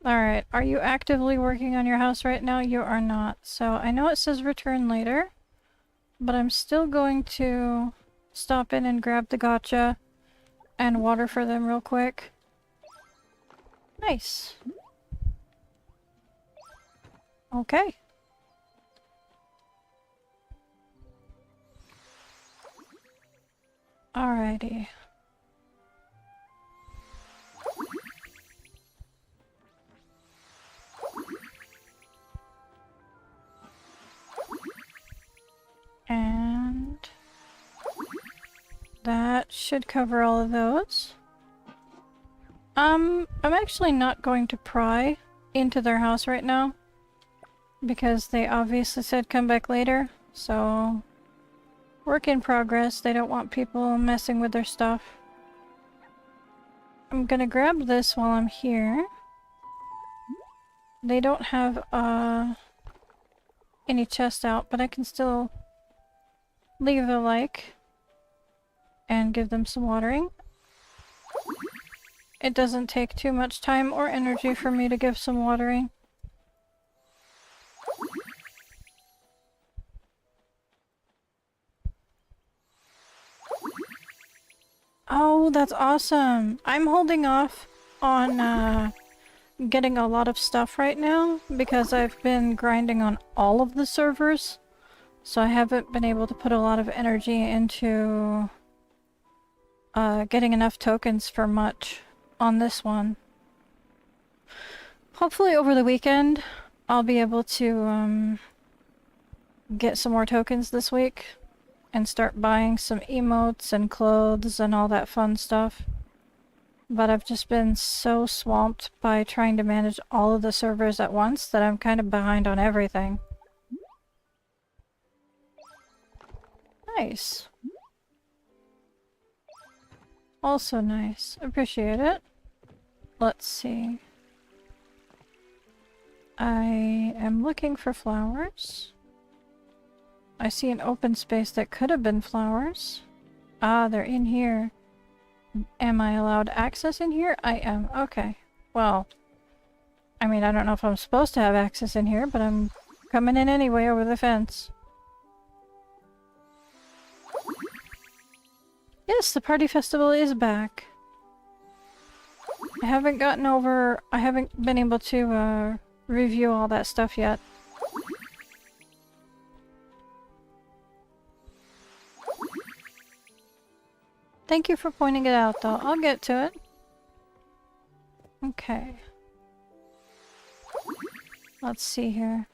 Alright, are you actively working on your house right now? You are not. So I know it says return later, but I'm still going to stop in and grab the gacha and water for them real quick. Nice. Okay. Alrighty. And that should cover all of those. I'm actually not going to pry into their house right now because they obviously said come back later, so work in progress. They don't want people messing with their stuff. I'm gonna grab this while I'm here. They don't have any chest out, but I can still leave a like and give them some watering. It doesn't take too much time or energy for me to give some watering. Oh, that's awesome! I'm holding off on getting a lot of stuff right now because I've been grinding on all of the servers. So I haven't been able to put a lot of energy into getting enough tokens for much on this one. Hopefully over the weekend I'll be able to get some more tokens this week and start buying some emotes and clothes and all that fun stuff. But I've just been so swamped by trying to manage all of the servers at once that I'm kind of behind on everything. Nice. Also nice. Appreciate it. Let's see. I am looking for flowers. I see an open space that could have been flowers. Ah, they're in here. Am I allowed access in here? I am. Okay. Well, I mean, I don't know if I'm supposed to have access in here, but I'm coming in anyway over the fence. Yes, the party festival is back. I haven't been able to, review all that stuff yet. Thank you for pointing it out, though. I'll get to it. Okay. Let's see here.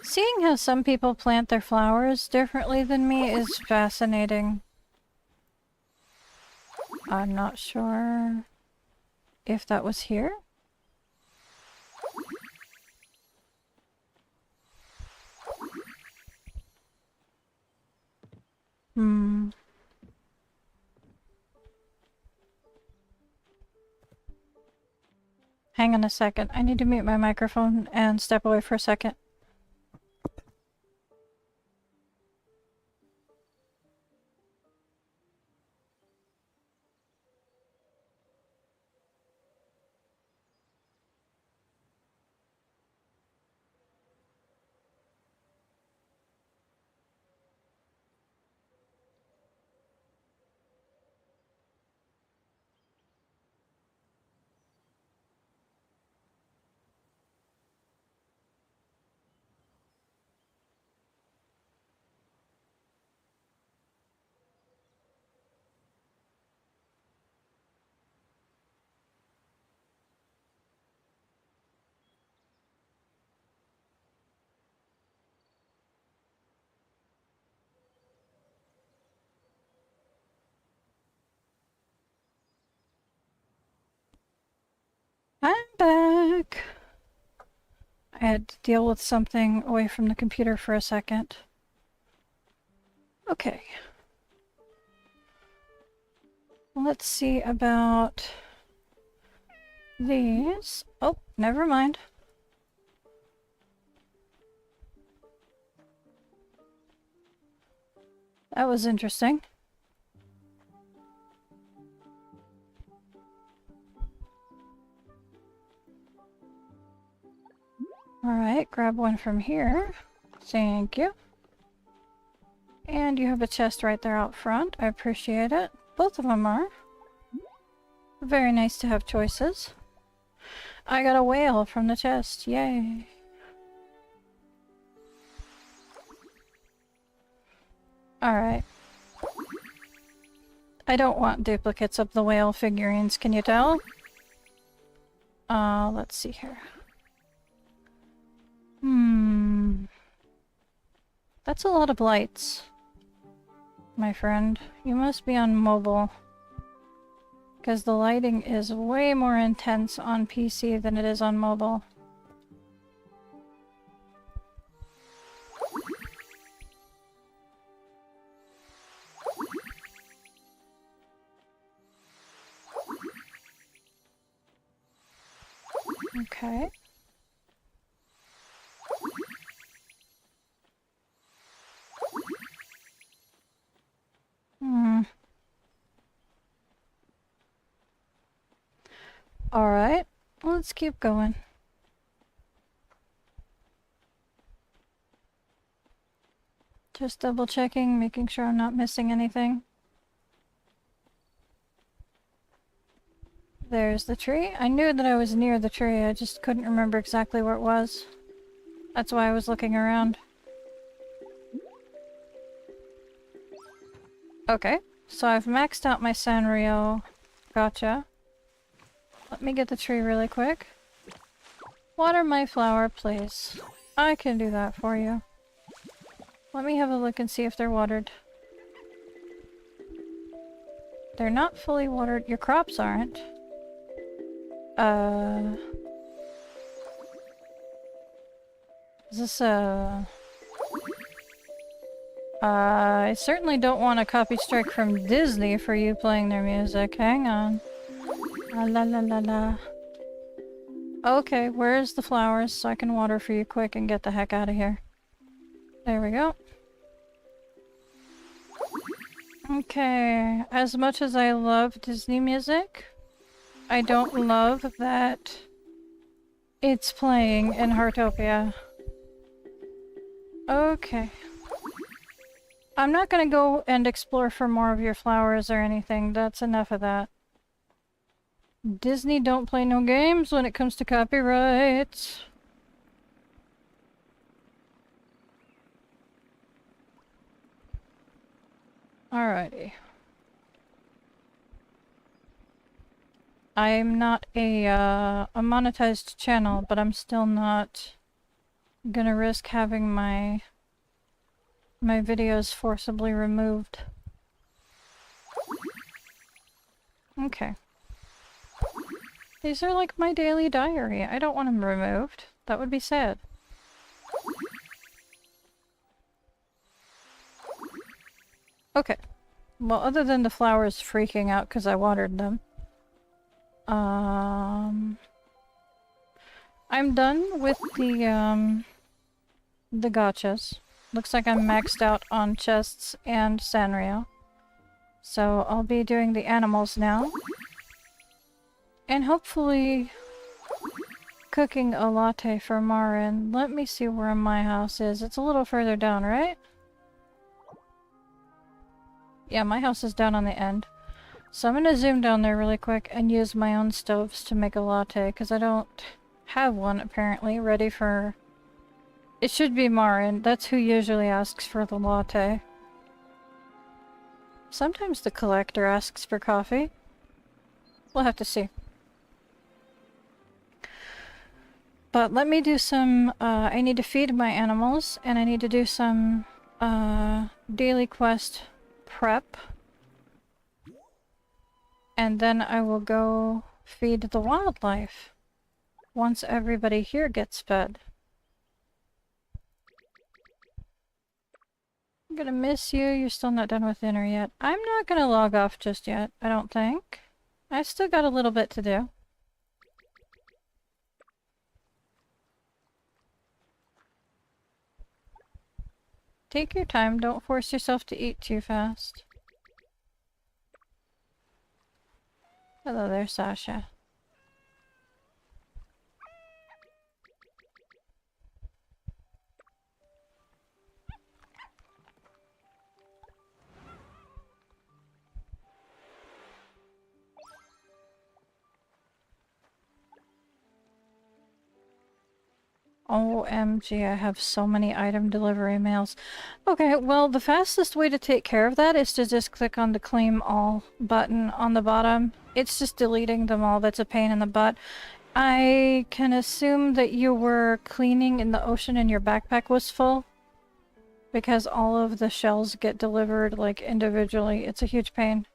Seeing how some people plant their flowers differently than me is fascinating. I'm not sure if that was here. Hang on a second. I need to mute my microphone and step away for a second. I'm back! I had to deal with something away from the computer for a second. Okay. Let's see about these. Oh, never mind. That was interesting. Alright, grab one from here. Thank you. And you have a chest right there out front. I appreciate it. Both of them are. Very nice to have choices. I got a whale from the chest. Yay. Alright. I don't want duplicates of the whale figurines, can you tell? Let's see here. That's a lot of lights, my friend. You must be on mobile. Because the lighting is way more intense on PC than it is on mobile. Okay. Alright, let's keep going. Just double checking, making sure I'm not missing anything. There's the tree. I knew that I was near the tree, I just couldn't remember exactly where it was. That's why I was looking around. Okay, so I've maxed out my Sanrio. Gotcha. Let me get the tree really quick. Water my flower, please. I can do that for you. Let me have a look and see if they're watered. They're not fully watered. Your crops aren't. Is this a... I certainly don't want a copy strike from Disney for you playing their music. Hang on. La la la la la. Okay, where's the flowers so I can water for you quick and get the heck out of here? There we go. Okay, as much as I love Disney music, I don't love that it's playing in Heartopia. Okay. I'm not gonna go and explore for more of your flowers or anything. That's enough of that. Disney don't play no games when it comes to copyrights. Alrighty. I'm not a monetized channel, but I'm still not gonna risk having my videos forcibly removed. Okay. These are like my daily diary. I don't want them removed. That would be sad. Okay. Well, other than the flowers freaking out because I watered them. I'm done with the gachas. Looks like I'm maxed out on chests and Sanrio. So I'll be doing the animals now. And hopefully cooking a latte for Marin. Let me see where my house is. It's a little further down, right? Yeah, my house is down on the end. So I'm gonna zoom down there really quick and use my own stoves to make a latte, because I don't have one apparently ready for... It should be Marin. That's who usually asks for the latte. Sometimes the collector asks for coffee. We'll have to see. But let me do some, I need to feed my animals, and I need to do some, daily quest prep. And then I will go feed the wildlife once everybody here gets fed. I'm gonna miss you. You're still not done with dinner yet. I'm not gonna log off just yet, I don't think. I still got a little bit to do. Take your time, don't force yourself to eat too fast. Hello there, Sasha. OMG, I have so many item delivery mails. Okay, well, the fastest way to take care of that is to just click on the claim all button on the bottom. It's just deleting them all. That's a pain in the butt. I can assume that you were cleaning in the ocean and your backpack was full, because all of the shells get delivered like individually. It's a huge pain.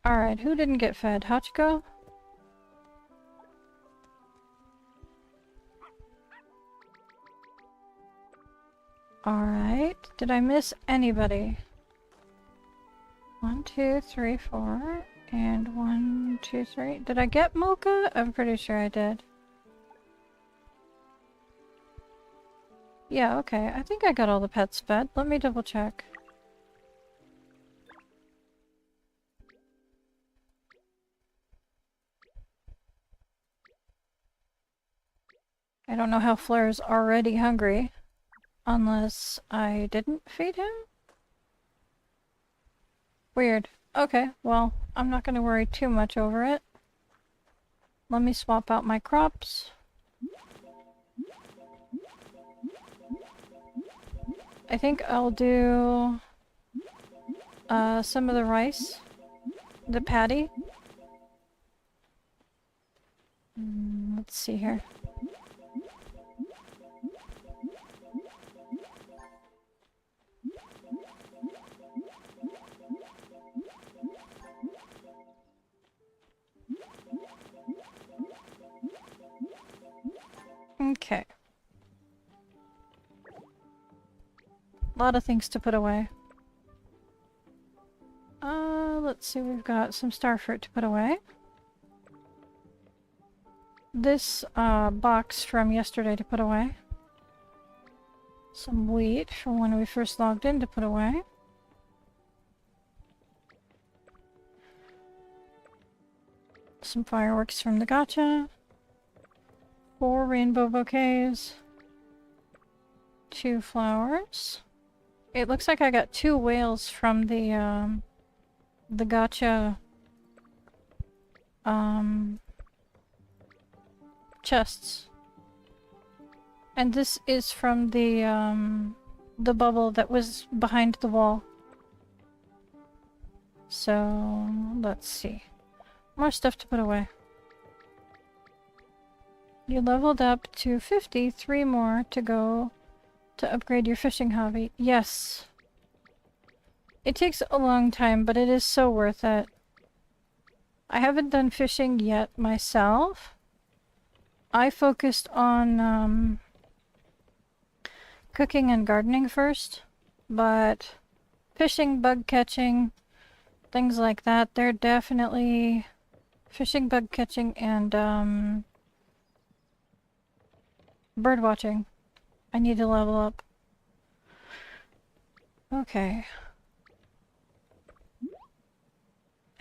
Alright, who didn't get fed? Hachiko? Alright, did I miss anybody? 1, 2, 3, 4, and 1, 2, 3. Did I get Mocha? I'm pretty sure I did. Yeah, okay. I think I got all the pets fed. Let me double check. I don't know how Flair's already hungry. Unless I didn't feed him? Weird. Okay, well, I'm not gonna worry too much over it. Let me swap out my crops. I think I'll do some of the rice. The patty. Let's see here. Okay. A lot of things to put away. Let's see, we've got some starfruit to put away. This, box from yesterday to put away. Some wheat from when we first logged in to put away. Some fireworks from the gacha. 4 rainbow bouquets. 2 flowers. It looks like I got 2 whales from the gacha chests. And this is from the bubble that was behind the wall. So let's see. More stuff to put away. You leveled up to 50, 3 more to go to upgrade your fishing hobby. Yes. It takes a long time, but it is so worth it. I haven't done fishing yet myself. I focused on cooking and gardening first, but fishing, bug catching, things like that, they're definitely fishing, bug catching, and bird watching. I need to level up. Okay.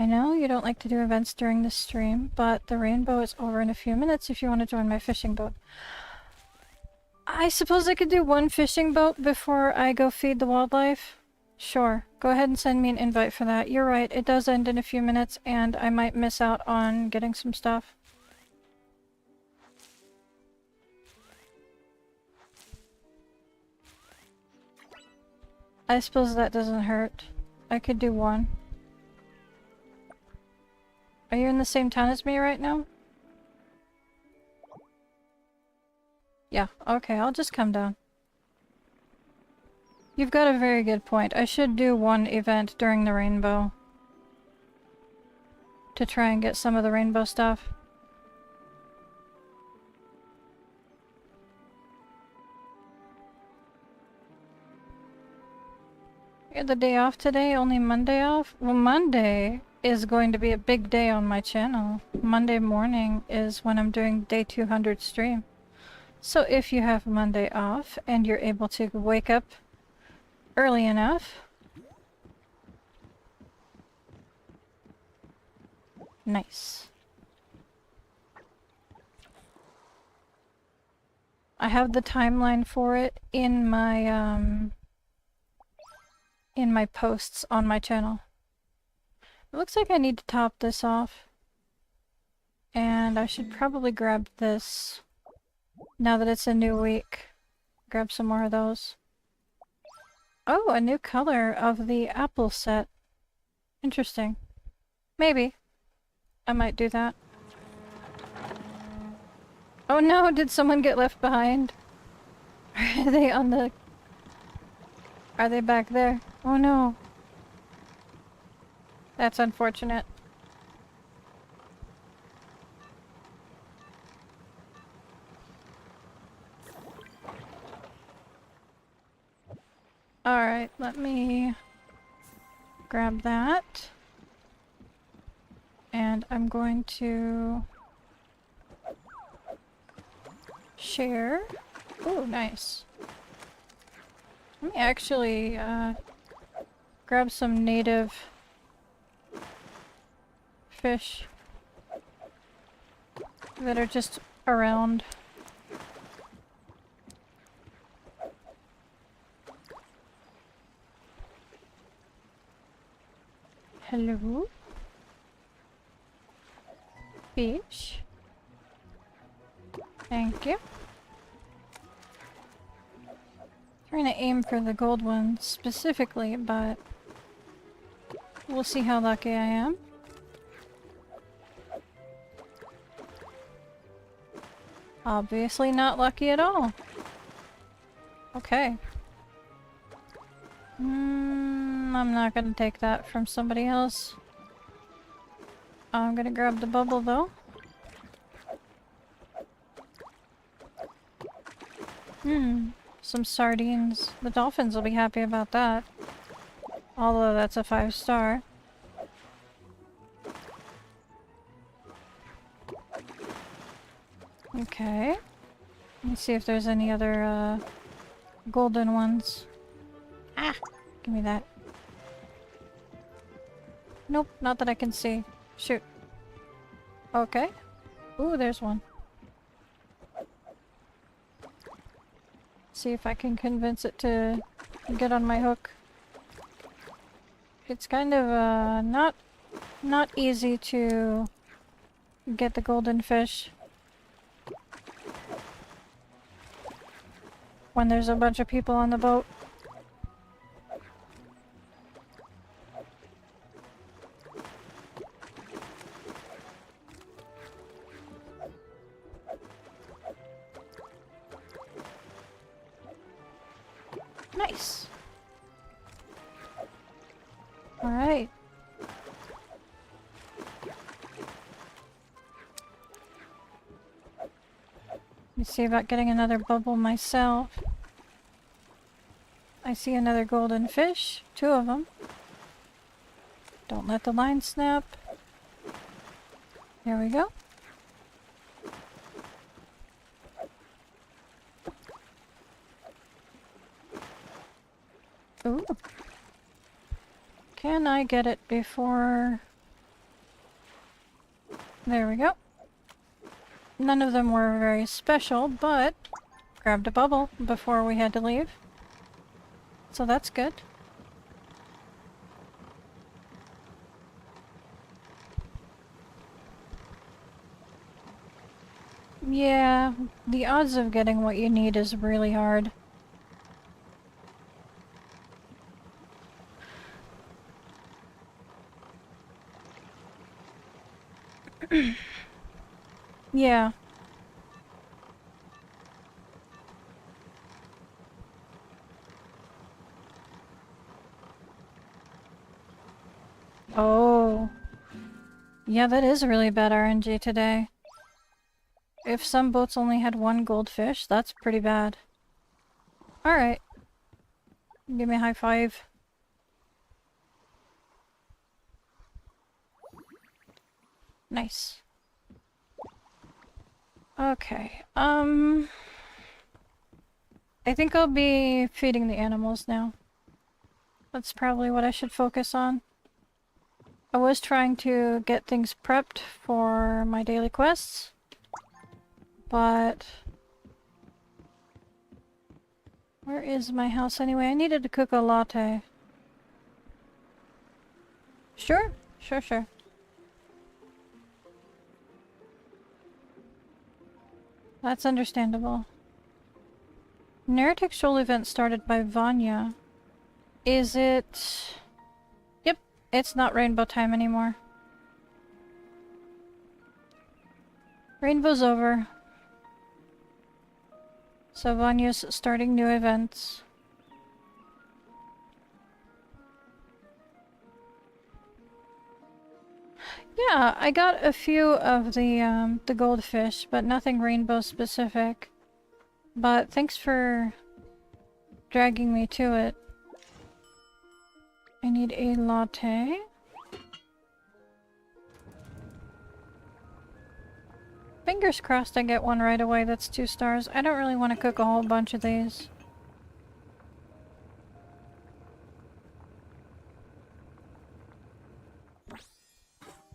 I know you don't like to do events during the stream, but the rainbow is over in a few minutes if you want to join my fishing boat. I suppose I could do 1 fishing boat before I go feed the wildlife? Sure. Go ahead and send me an invite for that. You're right, it does end in a few minutes, and I might miss out on getting some stuff. I suppose that doesn't hurt. I could do 1. Are you in the same town as me right now? Yeah, okay, I'll just come down. You've got a very good point. I should do 1 event during the rainbow. To try and get some of the rainbow stuff. You had the day off today? Only Monday off? Well, Monday is going to be a big day on my channel. Monday morning is when I'm doing day 200 stream. So if you have Monday off and you're able to wake up early enough, nice. I have the timeline for it in my posts on my channel. It looks like I need to top this off. And I should probably grab this now that it's a new week. Grab some more of those. Oh, a new color of the apple set. Interesting. Maybe. I might do that. Oh no, did someone get left behind? Are they on the... Are they back there? Oh no. That's unfortunate. Alright, let me grab that. And I'm going to share. Oh, nice. Let me actually grab some native fish that are just around. Hello? Fish. Thank you. Trying to aim for the gold one specifically, but we'll see how lucky I am. Obviously not lucky at all. Okay. I'm not gonna take that from somebody else. I'm gonna grab the bubble though. Some sardines. The dolphins will be happy about that. Although that's a 5-star. Okay. Let me see if there's any other, golden ones. Ah! Give me that. Nope, not that I can see. Shoot. Okay. Ooh, there's one. See if I can convince it to get on my hook. It's kind of, not easy to get the golden fish when there's a bunch of people on the boat. Nice. All right. Let me see about getting another bubble myself. I see another golden fish. 2 of them. Don't let the line snap. There we go. Ooh. Can I get it before... There we go. None of them were very special, but grabbed a bubble before we had to leave. So that's good. Yeah, the odds of getting what you need is really hard. Yeah. Oh. Yeah, that is really bad RNG today. If some boats only had 1 goldfish, that's pretty bad. Alright. Give me a high five. Nice. Okay, I think I'll be feeding the animals now. That's probably what I should focus on. I was trying to get things prepped for my daily quests, but... Where is my house anyway? I needed to cook a latte. Sure, sure. That's understandable. Narrative Shoal event started by Vanya. Is it... Yep, it's not rainbow time anymore. Rainbow's over. So Vanya's starting new events. Yeah, I got a few of the goldfish, but nothing rainbow specific. But thanks for dragging me to it. I need a latte. Fingers crossed I get one right away that's 2 stars. I don't really want to cook a whole bunch of these.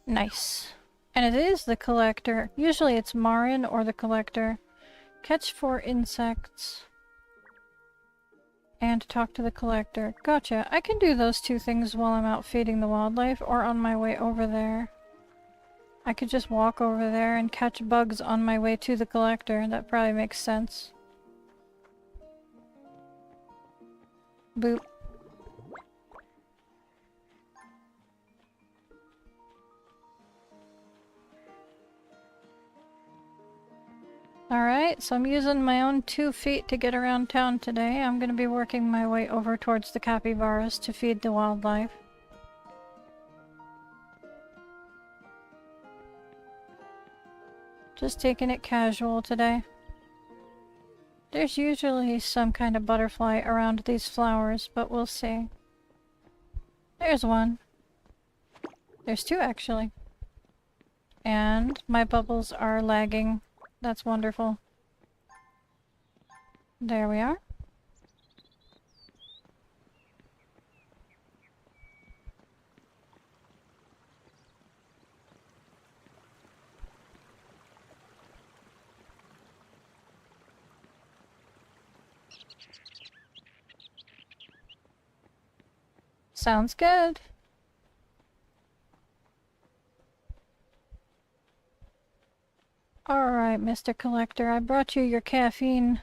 Nice. And it is the collector. Usually it's Marin or the collector. Catch 4 insects. And talk to the collector. Gotcha. I can do those 2 things while I'm out feeding the wildlife or on my way over there. I could just walk over there and catch bugs on my way to the collector. That probably makes sense. Boop. Alright, so I'm using my own 2 feet to get around town today. I'm gonna be working my way over towards the capybaras to feed the wildlife. Just taking it casual today. There's usually some kind of butterfly around these flowers, but we'll see. There's one. There's two, actually. And my bubbles are lagging. That's wonderful. There we are. Sounds good. Alright, Mr. Collector, I brought you your caffeine.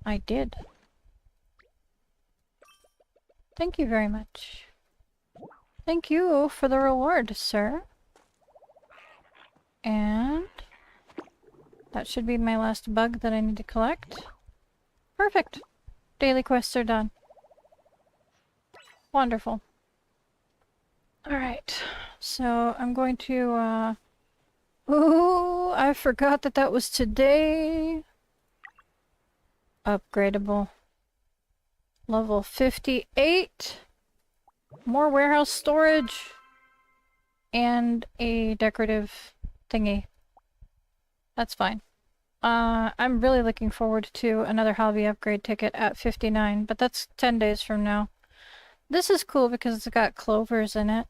I did. Thank you very much. Thank you for the reward, sir. And that should be my last bug that I need to collect. Perfect. Daily quests are done. Wonderful. Alright, so I'm going to, ooh, I forgot that that was today. Upgradable. Level 58. More warehouse storage. And a decorative thingy. That's fine. I'm really looking forward to another hobby upgrade ticket at 59, but that's 10 days from now. This is cool because it's got clovers in it.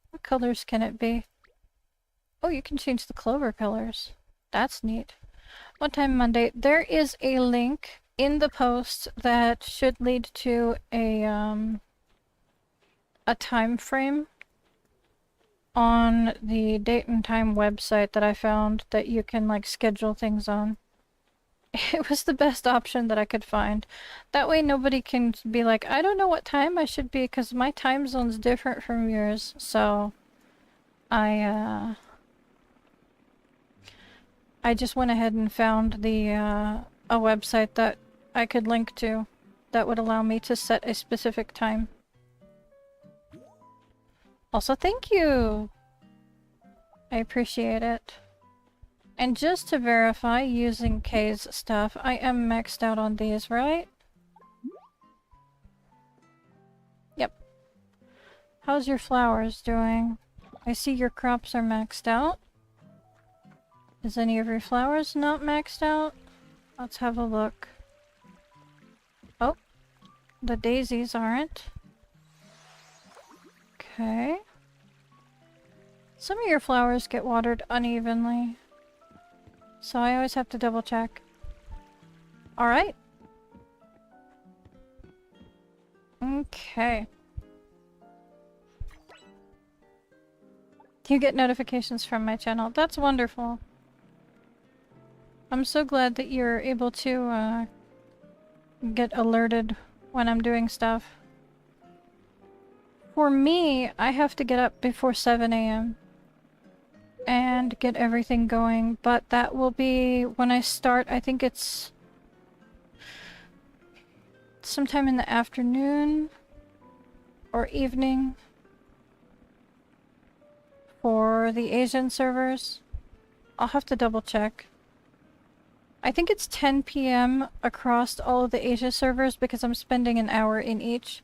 What colors can it be? Oh, you can change the clover colors. That's neat. What time Monday? There is a link in the post that should lead to a time frame on the date and time website that I found that you can like schedule things on. It was the best option that I could find. That way nobody can be like, I don't know what time I should be because my time zone's different from yours. So I just went ahead and found the a website that I could link to that would allow me to set a specific time. Also, thank you! I appreciate it. And just to verify, using Kay's stuff, I am maxed out on these, right? Yep. How's your flowers doing? I see your crops are maxed out. Is any of your flowers not maxed out? Let's have a look. Oh, the daisies aren't. Okay. Some of your flowers get watered unevenly, so I always have to double check. Alright. Okay. You get notifications from my channel. That's wonderful. I'm so glad that you're able to get alerted when I'm doing stuff. For me, I have to get up before 7 AM and get everything going, but that will be when I start. I think it's sometime in the afternoon or evening for the Asian servers. I'll have to double check. I think it's 10 PM across all of the Asia servers because I'm spending an hour in each.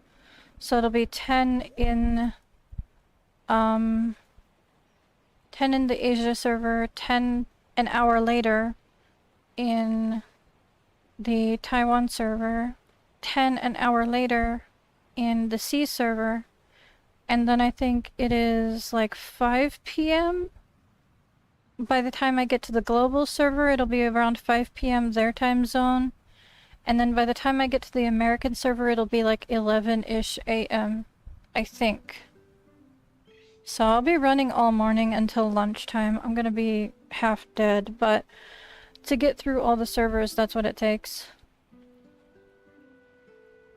So it'll be 10 in 10 in the Asia server, 10 an hour later in the Taiwan server, 10 an hour later in the C server, and then I think it is like 5 PM. By the time I get to the global server, it'll be around 5 PM their time zone. And then by the time I get to the American server, it'll be like 11-ish AM, I think. So I'll be running all morning until lunchtime. I'm gonna be half dead, but to get through all the servers, that's what it takes.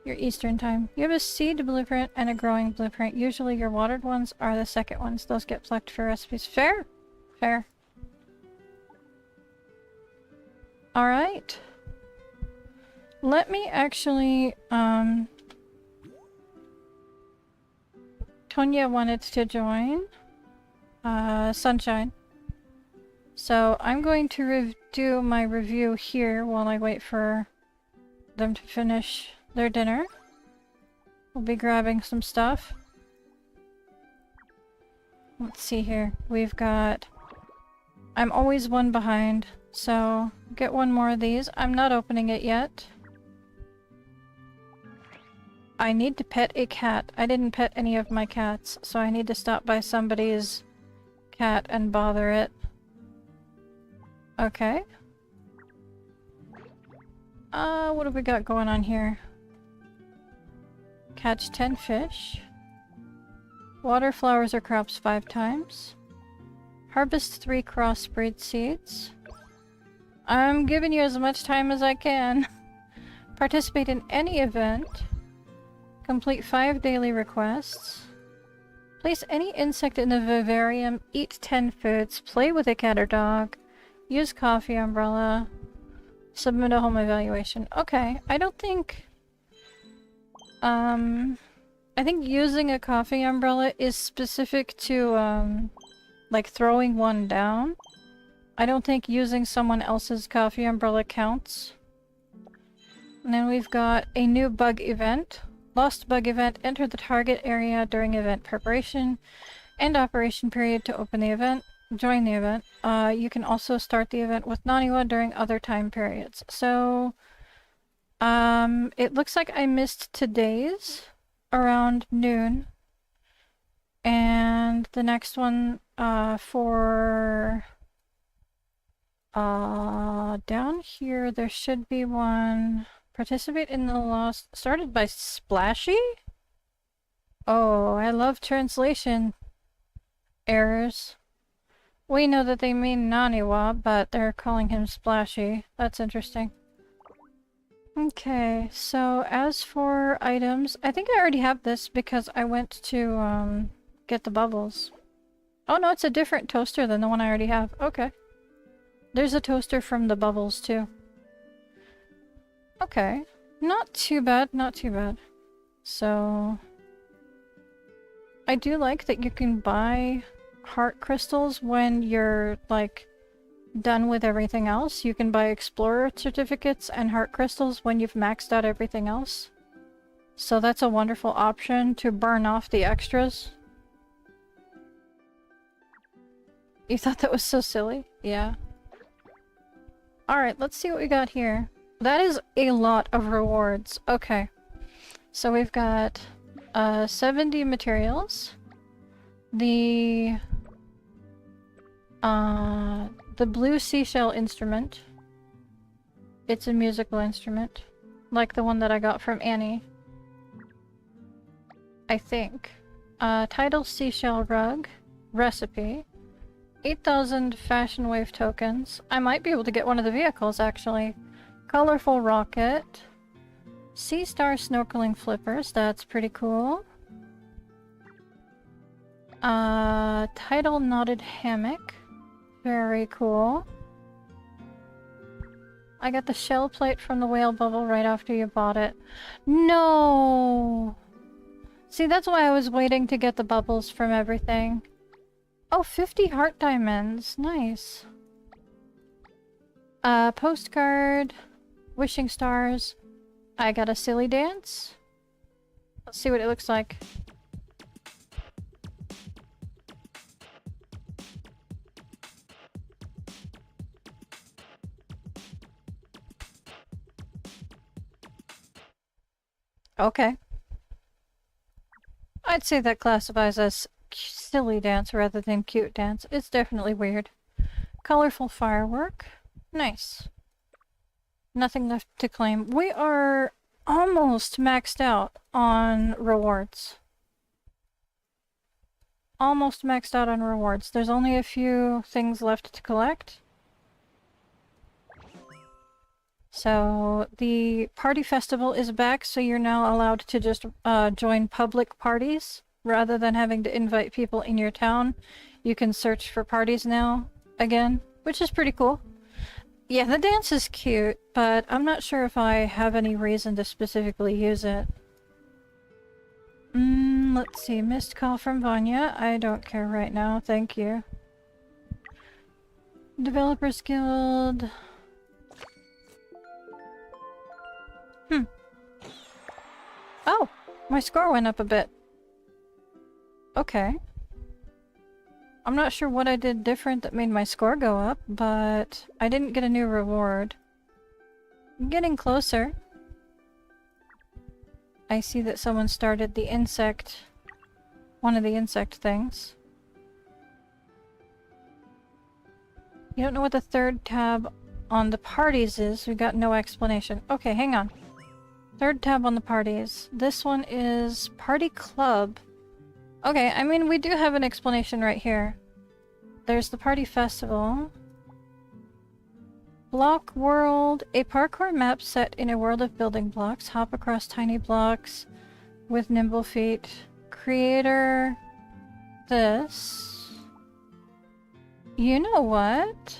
Your Eastern time. You have a seed blueprint and a growing blueprint. Usually your watered ones are the second ones. Those get plucked for recipes. Fair? Fair. Alright. Let me actually, Tonya wanted to join. Sunshine. So I'm going to do my review here while I wait for them to finish their dinner. We'll be grabbing some stuff. Let's see here. We've got... I'm always one behind, so get one more of these. I'm not opening it yet. I need to pet a cat. I didn't pet any of my cats, so I need to stop by somebody's cat and bother it. Okay. What have we got going on here? Catch 10 fish. Water flowers or crops 5 times. Harvest 3 crossbreed seeds. I'm giving you as much time as I can. Participate in any event. Complete 5 daily requests. Place any insect in the vivarium. Eat 10 foods. Play with a cat or dog. Use coffee umbrella. Submit a home evaluation. Okay, I don't think... I think using a coffee umbrella is specific to, like throwing one down. I don't think using someone else's coffee umbrella counts. And then we've got a new bug event. Lost bug event. Enter the target area during event preparation and operation period to open the event. Join the event. You can also start the event with Naniwa during other time periods. So, it looks like I missed today's around noon. And the next one, for... down here there should be one. Participate in the lost... Started by Splashy? Oh, I love translation errors. We know that they mean Naniwa, but they're calling him Splashy. That's interesting. Okay, so as for items, I think I already have this because I went to, get the bubbles. Oh no, it's a different toaster than the one I already have. Okay. There's a toaster from the bubbles too. Okay. Not too bad, not too bad. So... I do like that you can buy heart crystals when you're, like, done with everything else. You can buy explorer certificates and heart crystals when you've maxed out everything else. So that's a wonderful option to burn off the extras. You thought that was so silly? Yeah. Alright, let's see what we got here. That is a lot of rewards. Okay. So we've got 70 materials. The blue seashell instrument. It's a musical instrument. Like the one that I got from Annie. I think. Tidal seashell rug. Recipe. 8,000 fashion wave tokens. I might be able to get one of the vehicles, actually. Colorful rocket. Sea star snorkeling flippers. That's pretty cool. Tidal knotted hammock. Very cool. I got the shell plate from the whale bubble right after you bought it. No! See, that's why I was waiting to get the bubbles from everything. Oh, 50 heart diamonds. Nice. Postcard. Wishing stars. I got a silly dance. Let's see what it looks like. Okay. I'd say that classifies as silly dance rather than cute dance. It's definitely weird. Colorful firework. Nice. Nothing left to claim. We are almost maxed out on rewards. Almost maxed out on rewards. There's only a few things left to collect. So the party festival is back, so you're now allowed to just join public parties rather than having to invite people in your town. You can search for parties now again, which is pretty cool. Yeah, the dance is cute, but I'm not sure if I have any reason to specifically use it. Let's see. Missed call from Vanya. I don't care right now, thank you. Developers Guild. Oh, my score went up a bit. Okay. I'm not sure what I did different that made my score go up, but I didn't get a new reward. I'm getting closer. I see that someone started the insect, one of the insect things. You don't know what the third tab on the parties is. We got no explanation. Okay, hang on. Third tab on the parties. This one is Party Club. Okay, I mean, we do have an explanation right here. There's the Party Festival. Block World. A parkour map set in a world of building blocks. Hop across tiny blocks with nimble feet. Creator. This. You know what?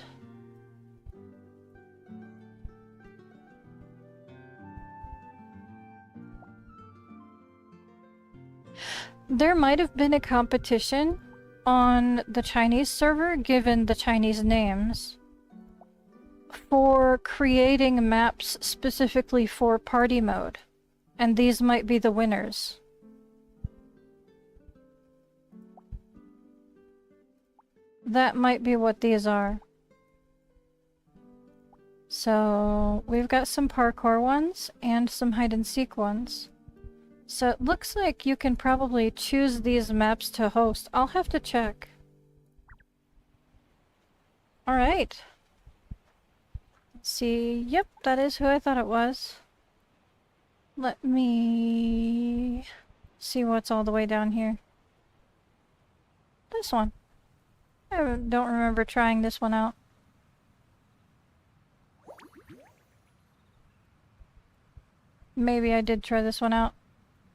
There might have been a competition on the Chinese server, given the Chinese names, for creating maps specifically for party mode. And these might be the winners. That might be what these are. So, we've got some parkour ones and some hide-and-seek ones. So it looks like you can probably choose these maps to host. I'll have to check. Alright. Let's see. Yep, that is who I thought it was. Let me see what's all the way down here. This one. I don't remember trying this one out. Maybe I did try this one out.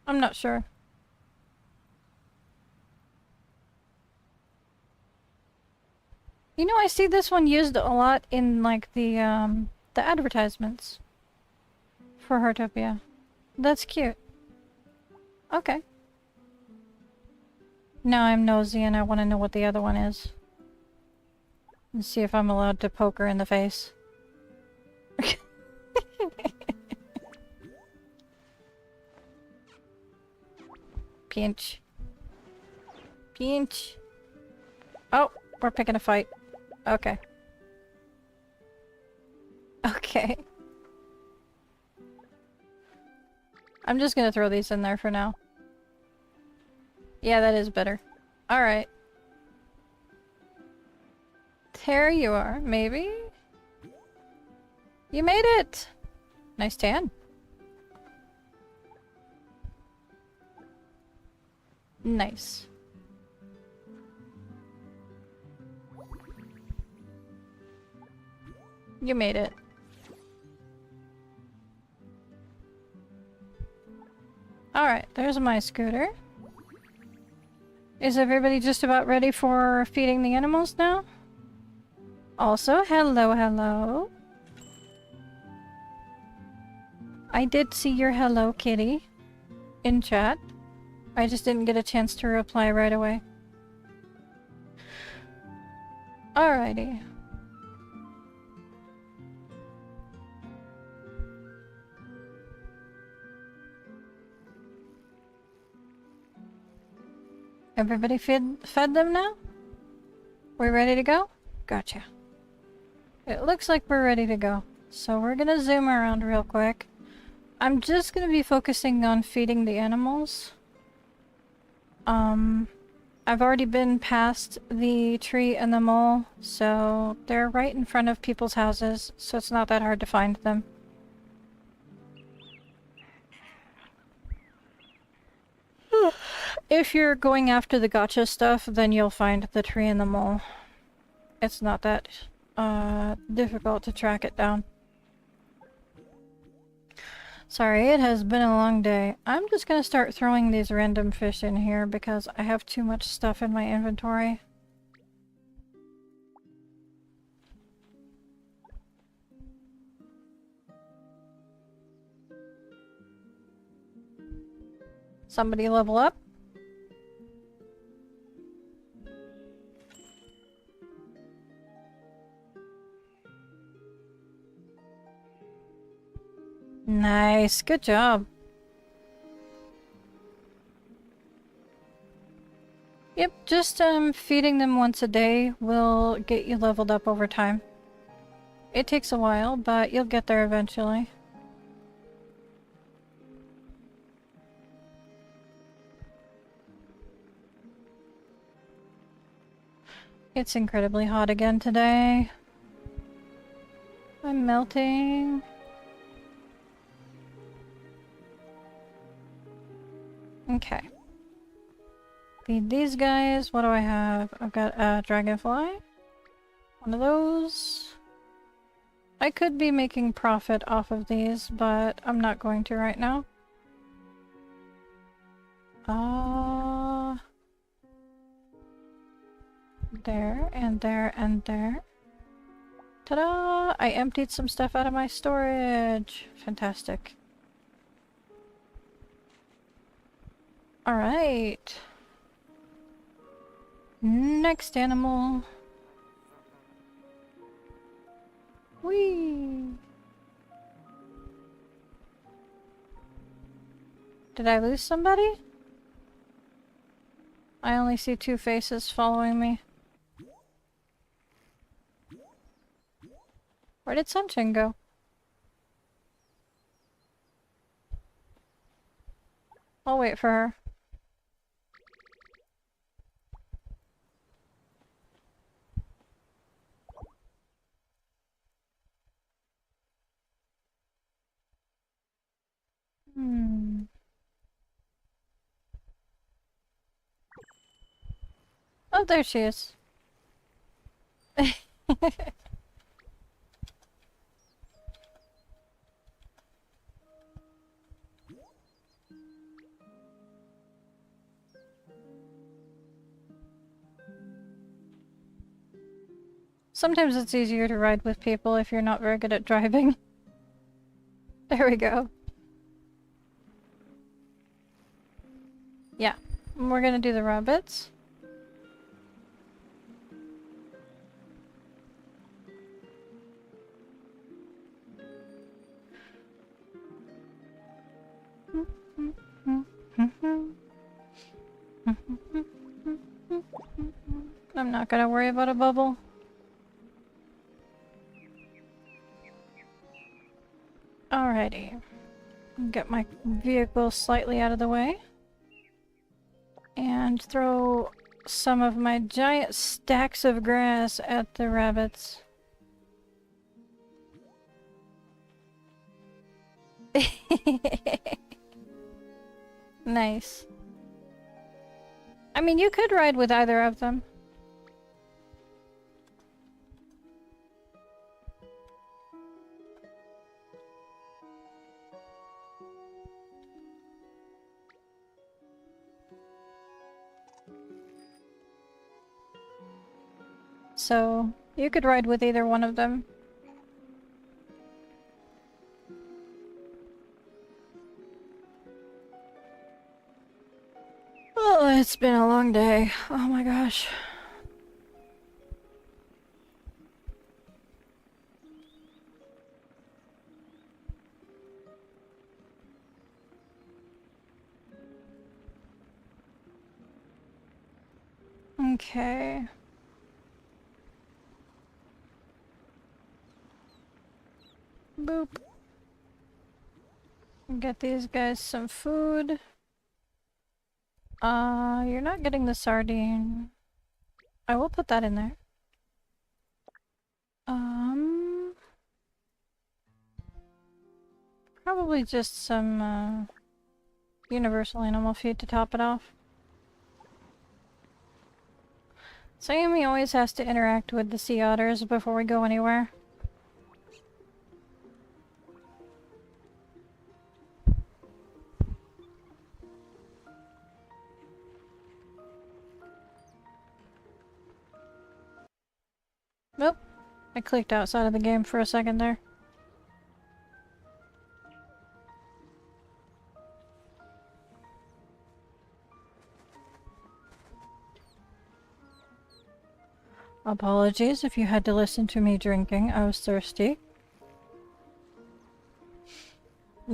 I'm not sure. You know, I see this one used a lot in, like, the advertisements for Heartopia. That's cute. Okay. Now I'm nosy and I want to know what the other one is. Let's see if I'm allowed to poke her in the face. Pinch. Pinch. Oh, we're picking a fight. Okay. Okay. I'm just gonna throw these in there for now. Yeah, that is better. Alright. There you are, maybe? You made it! Nice tan. Nice. You made it. Alright, there's my scooter. Is everybody just about ready for feeding the animals now? Also, hello. I did see your hello, kitty, in chat. I just didn't get a chance to reply right away. Alrighty. Everybody fed them now? We ready to go? Gotcha. It looks like we're ready to go. So we're gonna zoom around real quick. I'm just gonna be focusing on feeding the animals. I've already been past the tree and the mole, so they're right in front of people's houses, so it's not that hard to find them. If you're going after the gacha stuff, then you'll find the tree and the mole. It's not that difficult to track it down. Sorry, it has been a long day. I'm just gonna start throwing these random fish in here because I have too much stuff in my inventory. Somebody level up? Nice. Good job. Yep, just feeding them once a day will get you leveled up over time. It takes a while, but you'll get there eventually. It's incredibly hot again today. I'm melting. Okay. Feed these guys. What do I have? I've got a dragonfly. One of those. I could be making profit off of these, but I'm not going to right now. There, and there, and there. Ta-da! I emptied some stuff out of my storage. Fantastic. Alright. Next animal. Whee! Did I lose somebody? I only see two faces following me. Where did Sunshine go? I'll wait for her. Oh, there she is. Sometimes it's easier to ride with people if you're not very good at driving. There we go. Yeah, we're gonna do the rabbits. I'm not gonna worry about a bubble. Alrighty. Get my vehicle slightly out of the way. And throw some of my giant stacks of grass at the rabbits. Nice. I mean, you could ride with either of them. So, you could ride with either one of them. Oh, it's been a long day. Oh my gosh. Okay. Boop. Get these guys some food. You're not getting the sardine. I will put that in there. Probably just some, universal animal feed to top it off. Sayumi always has to interact with the sea otters before we go anywhere. Nope. I clicked outside of the game for a second there. Apologies if you had to listen to me drinking. I was thirsty.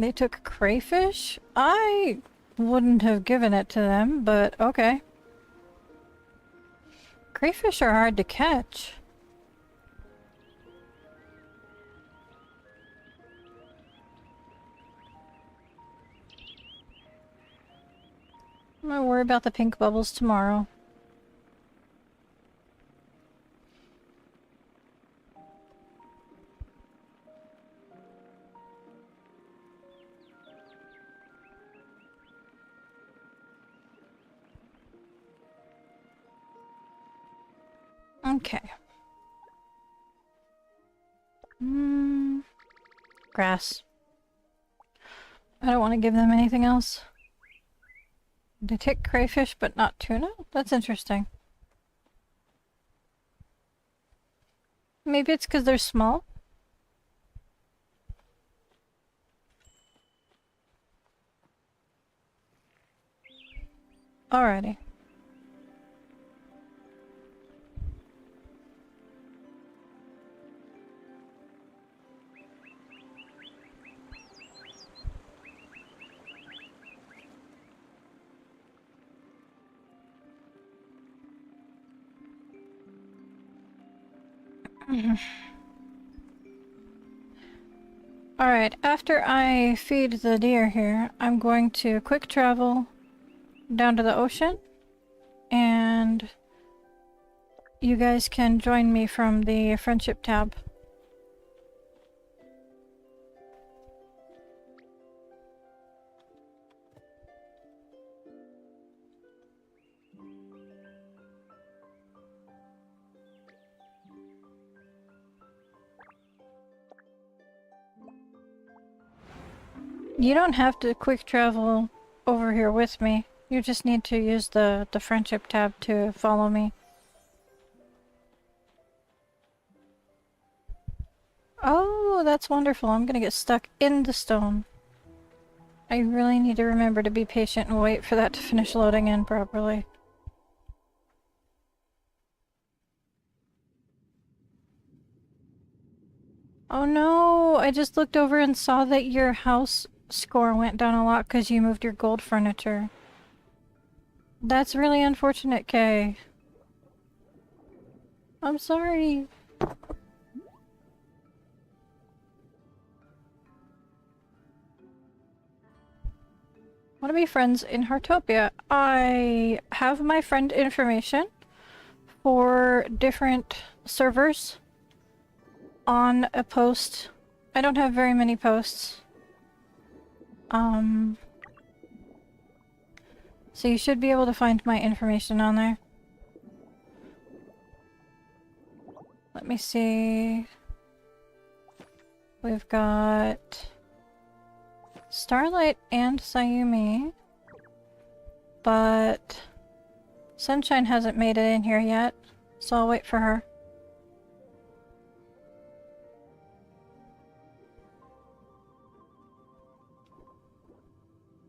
They took crayfish? I wouldn't have given it to them, but okay. Crayfish are hard to catch. I'm gonna worry about the pink bubbles tomorrow. Okay. Grass. I don't want to give them anything else. They take crayfish, but not tuna? That's interesting. Maybe it's because they're small? Alrighty. Alright, after I feed the deer here, I'm going to quick travel down to the ocean, and you guys can join me from the friendship tab. You don't have to quick travel over here with me. You just need to use the friendship tab to follow me. Oh, that's wonderful. I'm gonna get stuck in the stone. I really need to remember to be patient and wait for that to finish loading in properly. Oh no, I just looked over and saw that your house score went down a lot because you moved your gold furniture. That's really unfortunate, Kay. I'm sorry. Want to be friends in Heartopia? I have my friend information for different servers on a post. I don't have very many posts. So you should be able to find my information on there. Let me see. We've got Starlight and Sayumi, but Sunshine hasn't made it in here yet, so I'll wait for her.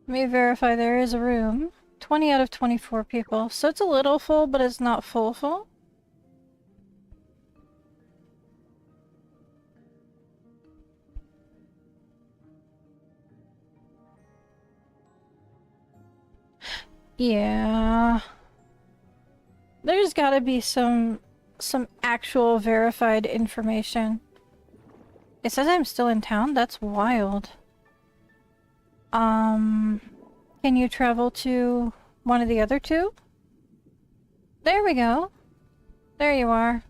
Let me verify there is a room. 20 out of 24 people, so it's a little full, but it's not full. Yeah. There's gotta be some actual verified information. It says I'm still in town? That's wild. Can you travel to one of the other two? There we go. There you are.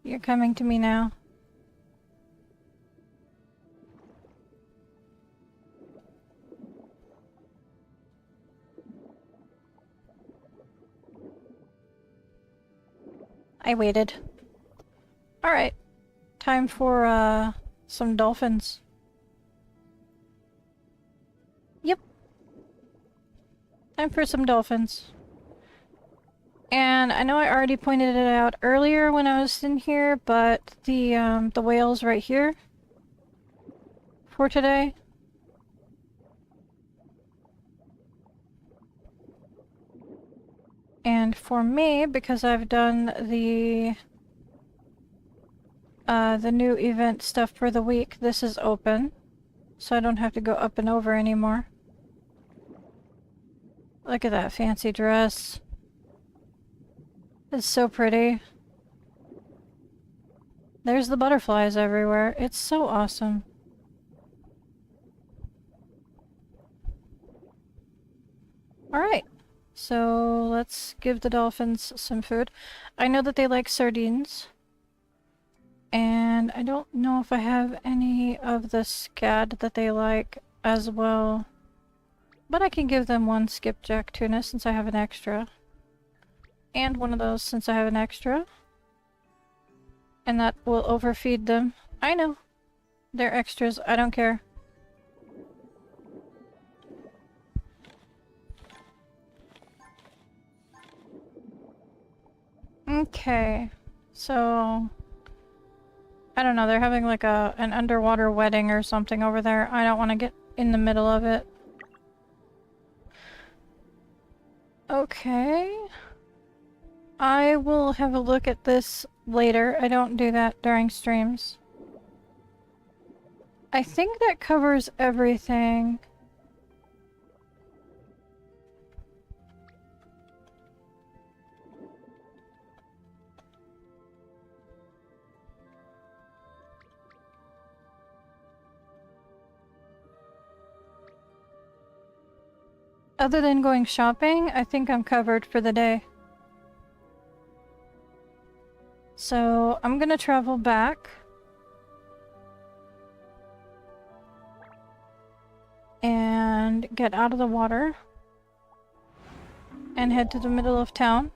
You're coming to me now. I waited. Alright. Time for, some dolphins. Yep. Time for some dolphins. And I know I already pointed it out earlier when I was in here, but the whale's right here for today. And for me, because I've done the new event stuff for the week, this is open. so I don't have to go up and over anymore. Look at that fancy dress. It's so pretty. There's the butterflies everywhere. It's so awesome. Alright, so let's give the dolphins some food. I know that they like sardines. And I don't know if I have any of the scad that they like as well. But I can give them one skipjack tuna since I have an extra. And one of those since I have an extra. And that will overfeed them. I know. They're extras. I don't care. Okay. So... I don't know, they're having like an underwater wedding or something over there. I don't want to get in the middle of it. Okay. I will have a look at this later. I don't do that during streams. I think that covers everything. Other than going shopping, I think I'm covered for the day. So, I'm gonna travel back. And get out of the water. And head to the middle of town.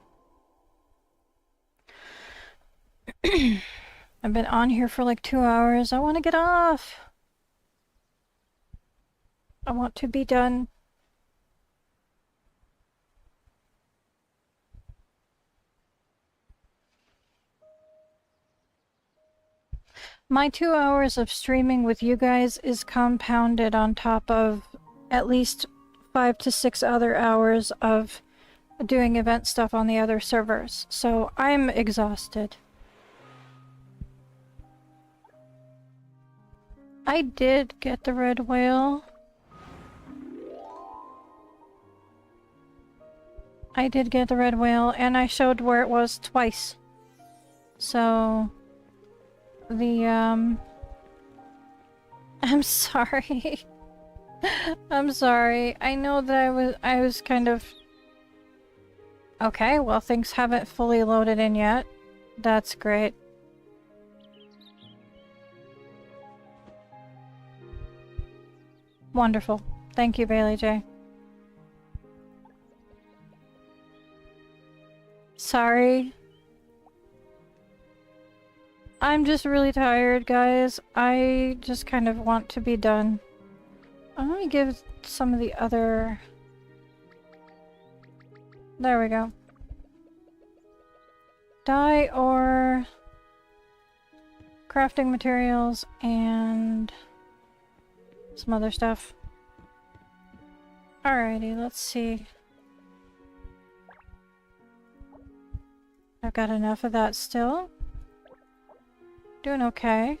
I've been on here for like 2 hours. I want to get off. I want to be done. My 2 hours of streaming with you guys is compounded on top of at least 5 to 6 other hours of doing event stuff on the other servers. So I'm exhausted. I did get the red whale. I did get the red whale, and I showed where it was twice. So... I'm sorry. I'm sorry. I know that I was kind of... Okay, well things haven't fully loaded in yet. That's great. Wonderful. Thank you, Bailey J. Sorry. I'm just really tired, guys. I just kind of want to be done. I'm gonna give some of the other... There we go. Dye or... crafting materials and... some other stuff. Alrighty, let's see. I've got enough of that still. Doing okay.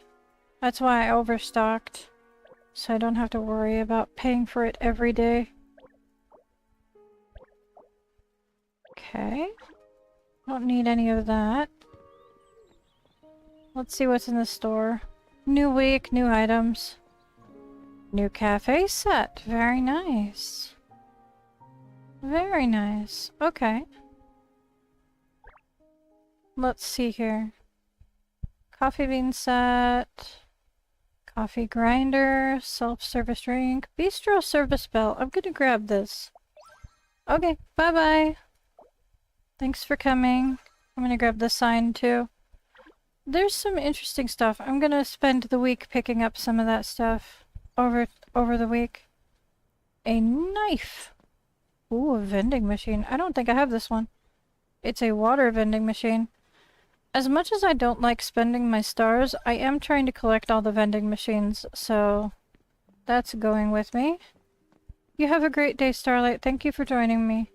That's why I overstocked. So I don't have to worry about paying for it every day. Okay. Don't need any of that. Let's see what's in the store. New week, new items. New cafe set. Very nice. Very nice. Okay. Let's see here. Coffee bean set. Coffee grinder. Self-service drink. Bistro service bell. I'm gonna grab this. Okay, bye-bye. Thanks for coming. I'm gonna grab the sign too. There's some interesting stuff. I'm gonna spend the week picking up some of that stuff over the week. A knife. Ooh, a vending machine. I don't think I have this one. It's a water vending machine. As much as I don't like spending my stars, I am trying to collect all the vending machines, so that's going with me. You have a great day, Starlight. Thank you for joining me.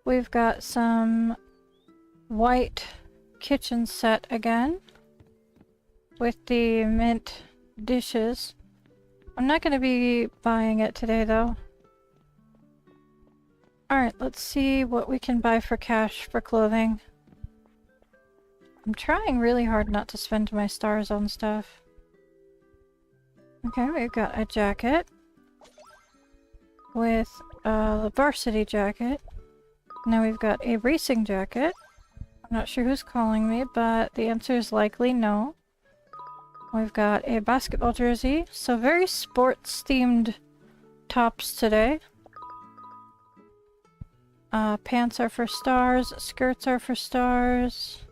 We've got some white kitchen set again with the mint dishes. I'm not going to be buying it today, though. Alright, let's see what we can buy for cash for clothing. I'm trying really hard not to spend my stars on stuff. Okay, we've got a jacket. With a varsity jacket. Now we've got a racing jacket. I'm not sure who's calling me, but the answer is likely no. We've got a basketball jersey. So very sports-themed tops today. Pants are for stars, skirts are for stars,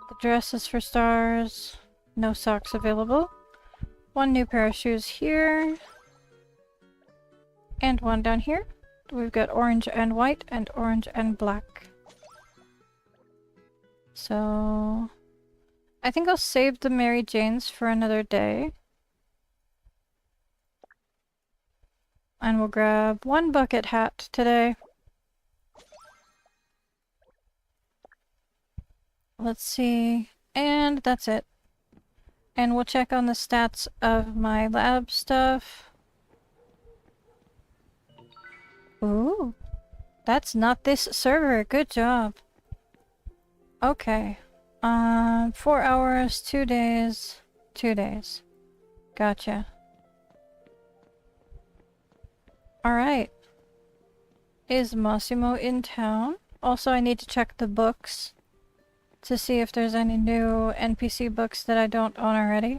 the dress is for stars, no socks available. One new pair of shoes here, and one down here. We've got orange and white, and orange and black. So, I think I'll save the Mary Janes for another day. And we'll grab one bucket hat today. Let's see, and that's it. And we'll check on the stats of my lab stuff. Ooh, that's not this server. Good job. Okay. 4 hours, 2 days, 2 days. Gotcha. Alright. Is Massimo in town? Also, I need to check the books to see if there's any new NPC books that I don't own already.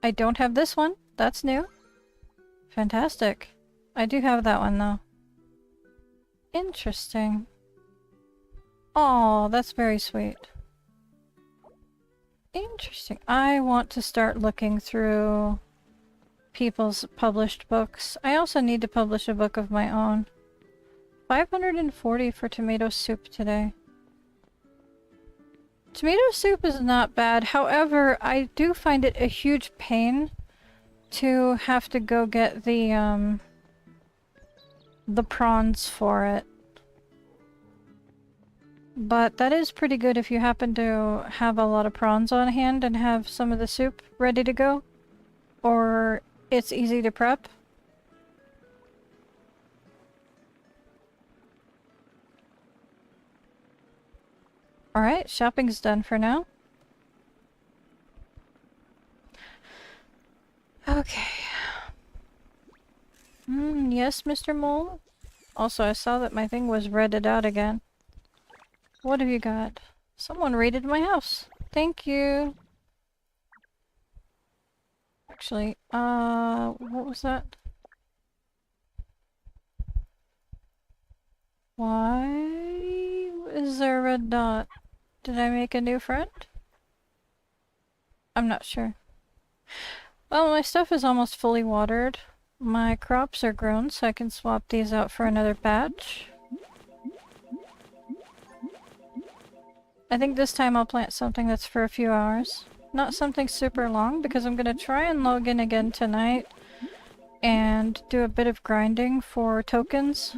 I don't have this one. That's new. Fantastic. I do have that one though. Interesting. Oh, that's very sweet. Interesting. I want to start looking through people's published books. I also need to publish a book of my own. 540 for tomato soup today. Tomato soup is not bad. However, I do find it a huge pain to have to go get the prawns for it. But that is pretty good if you happen to have a lot of prawns on hand and have some of the soup ready to go. Or it's easy to prep. Alright, shopping's done for now. Okay. Yes, Mr. Mole? Also, I saw that my thing was redded out again. What have you got? Someone raided my house. Thank you. Actually, what was that? Why is there a red dot? Did I make a new friend? I'm not sure. Well, my stuff is almost fully watered. My crops are grown, so I can swap these out for another batch. I think this time I'll plant something that's for a few hours. Not something super long, because I'm gonna try and log in again tonight and do a bit of grinding for tokens.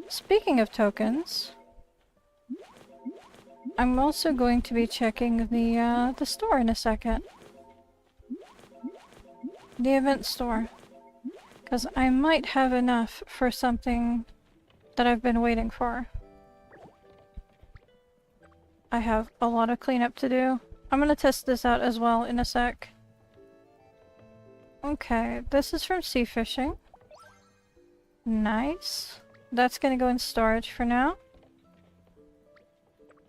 Speaking of tokens, I'm also going to be checking the store in a second. The event store. Because I might have enough for something that I've been waiting for. I have a lot of cleanup to do. I'm gonna test this out as well in a sec. Okay, this is from sea fishing. Nice. That's gonna go in storage for now.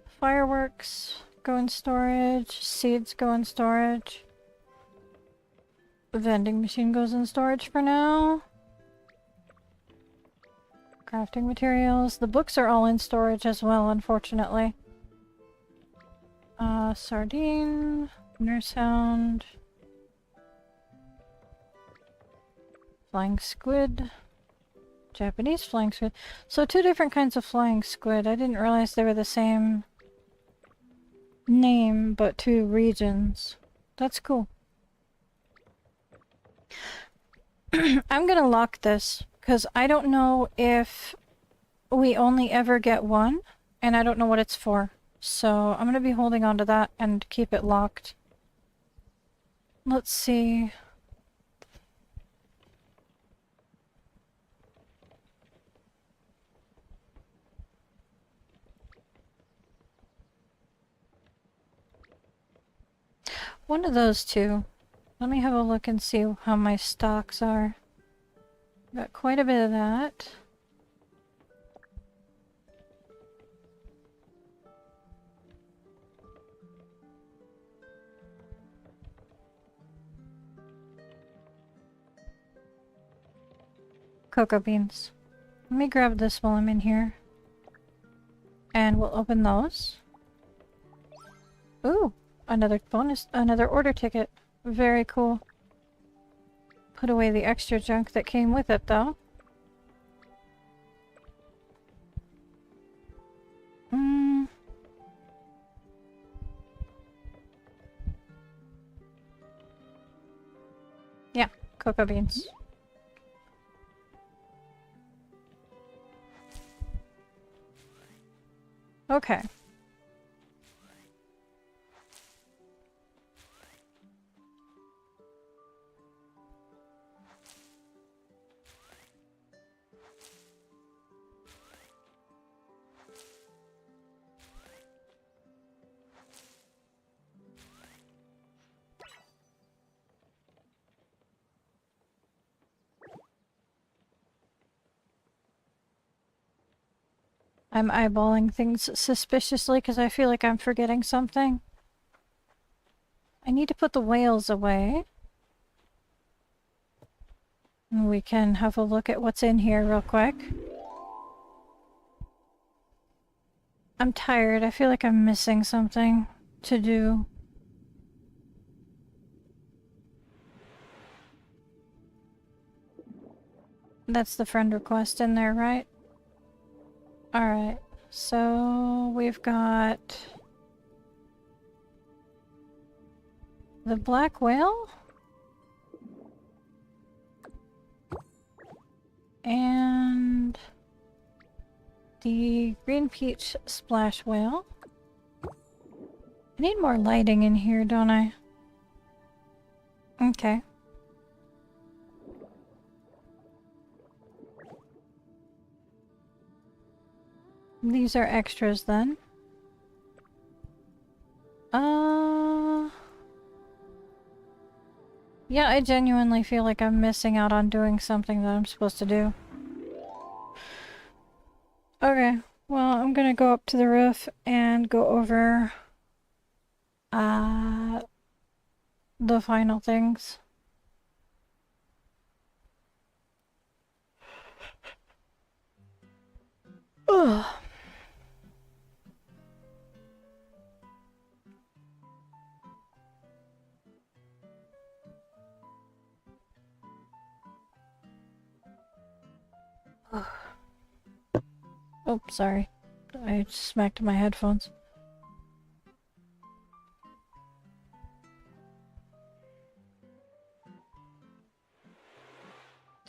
Fireworks go in storage. Seeds go in storage. Vending machine goes in storage for now. Crafting materials. The books are all in storage as well, unfortunately. Sardine, nurse hound, flying squid, Japanese flying squid. So 2 different kinds of flying squid. I didn't realize they were the same name, but 2 regions. That's cool. I'm gonna lock this, because I don't know if we only ever get one, and I don't know what it's for. So I'm gonna be holding on to that and keep it locked. Let's see. One of those two. Let me have a look and see how my stocks are. Got quite a bit of that. Cocoa beans. Let me grab this while I'm in here. And we'll open those. Ooh, another bonus, another order ticket. Very cool. Put away the extra junk that came with it, though. Yeah, cocoa beans. Okay. I'm eyeballing things suspiciously because I feel like I'm forgetting something. I need to put the whales away. And we can have a look at what's in here real quick. I'm tired. I feel like I'm missing something to do. That's the friend request in there, right? Alright, so we've got the black whale and the green peach splash whale. I need more lighting in here, don't I? Okay. These are extras then. Yeah, I genuinely feel like I'm missing out on doing something that I'm supposed to do. Okay, well, I'm gonna go up to the roof and go over the final things. Ugh. Oh, sorry. I smacked my headphones.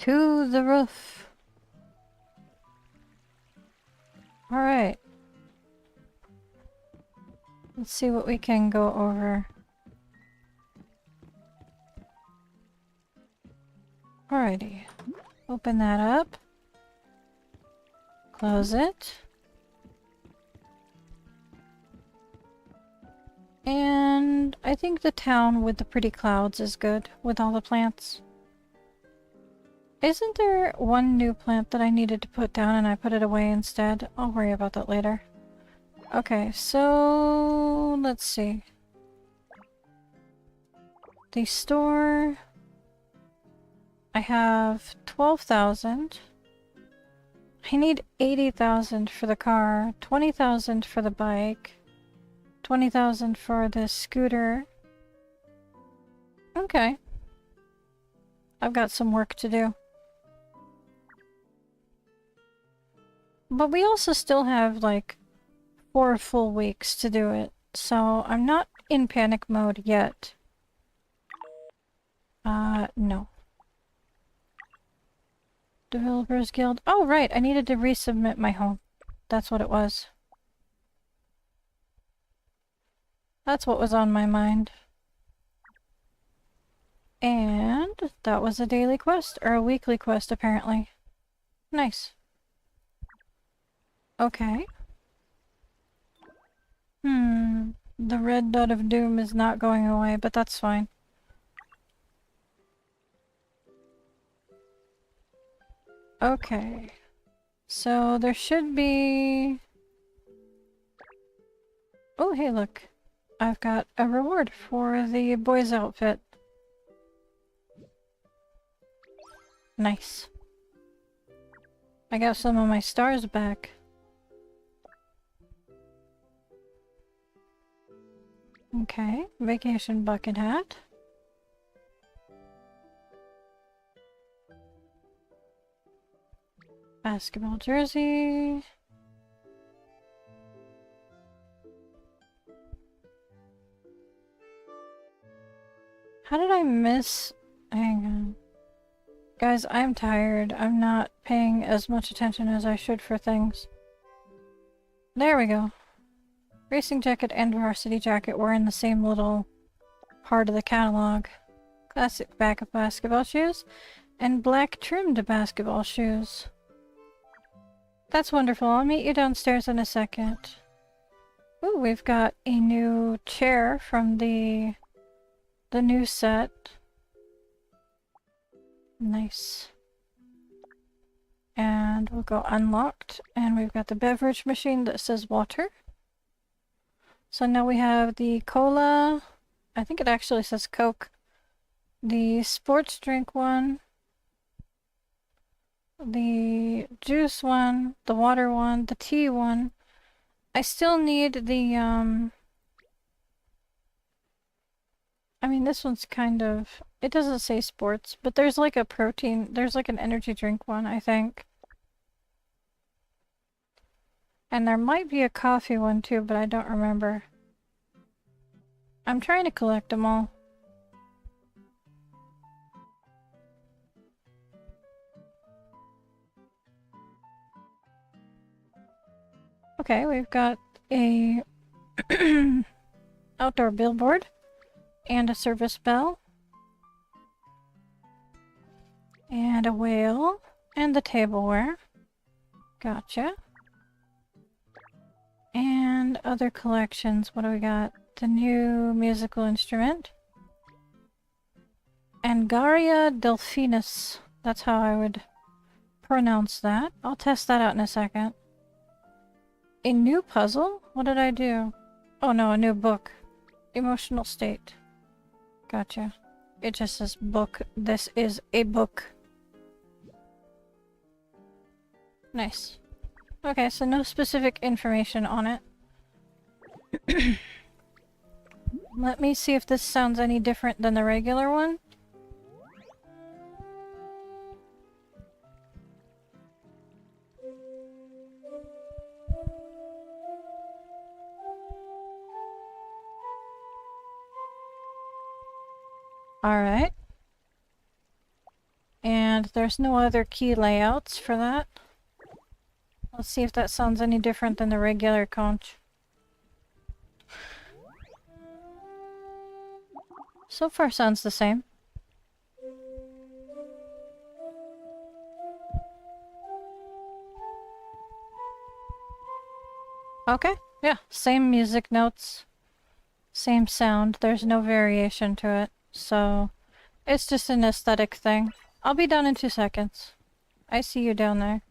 To the roof. Alright. Let's see what we can go over. Alrighty. Open that up. Close it. And I think the town with the pretty clouds is good with all the plants. Isn't there one new plant that I needed to put down and I put it away instead? I'll worry about that later. Okay, so let's see. The store... I have 12,000. I need 80,000 for the car, 20,000 for the bike, 20,000 for the scooter. Okay. I've got some work to do. But we also still have like 4 full weeks to do it, so I'm not in panic mode yet. No. Developers Guild. Oh, right, I needed to resubmit my home. That's what it was. That's what was on my mind. And that was a daily quest, or a weekly quest apparently. Nice. Okay. The red dot of doom is not going away, but that's fine. Okay. So there should be... Oh, hey, look. I've got a reward for the boy's outfit. Nice. I got some of my stars back. Okay, vacation bucket hat. Basketball jersey. How did I miss... Hang on. Guys, I'm tired. I'm not paying as much attention as I should for things. There we go. Racing jacket and varsity jacket were in the same little part of the catalog. Classic backup basketball shoes. And black trimmed basketball shoes. That's wonderful. I'll meet you downstairs in a second. Ooh, we've got a new chair from the new set. Nice. And we'll go unlocked. And we've got the beverage machine that says water. So now we have the cola. I think it actually says Coke. The sports drink one. The juice one. The water one. The tea one. I still need the, I mean, this one's kind of... It doesn't say sports, but there's like a protein... There's like an energy drink one, I think. And there might be a coffee one too, but I don't remember. I'm trying to collect them all. Okay, we've got a outdoor billboard and a service bell and a whale and the tableware. Gotcha. And other collections. What do we got? The new musical instrument. Angaria delphinus. That's how I would pronounce that. I'll test that out in a second. A new puzzle? What did I do? Oh no, a new book. Emotional state. Gotcha. It just says book. This is a book. Nice. Okay, so no specific information on it. Let me see if this sounds any different than the regular one. Alright. And there's no other key layouts for that. Let's see if that sounds any different than the regular conch. So far sounds the same. Okay, yeah, same music notes, same sound. There's no variation to it. So, it's just an aesthetic thing. I'll be done in 2 seconds. I see you down there.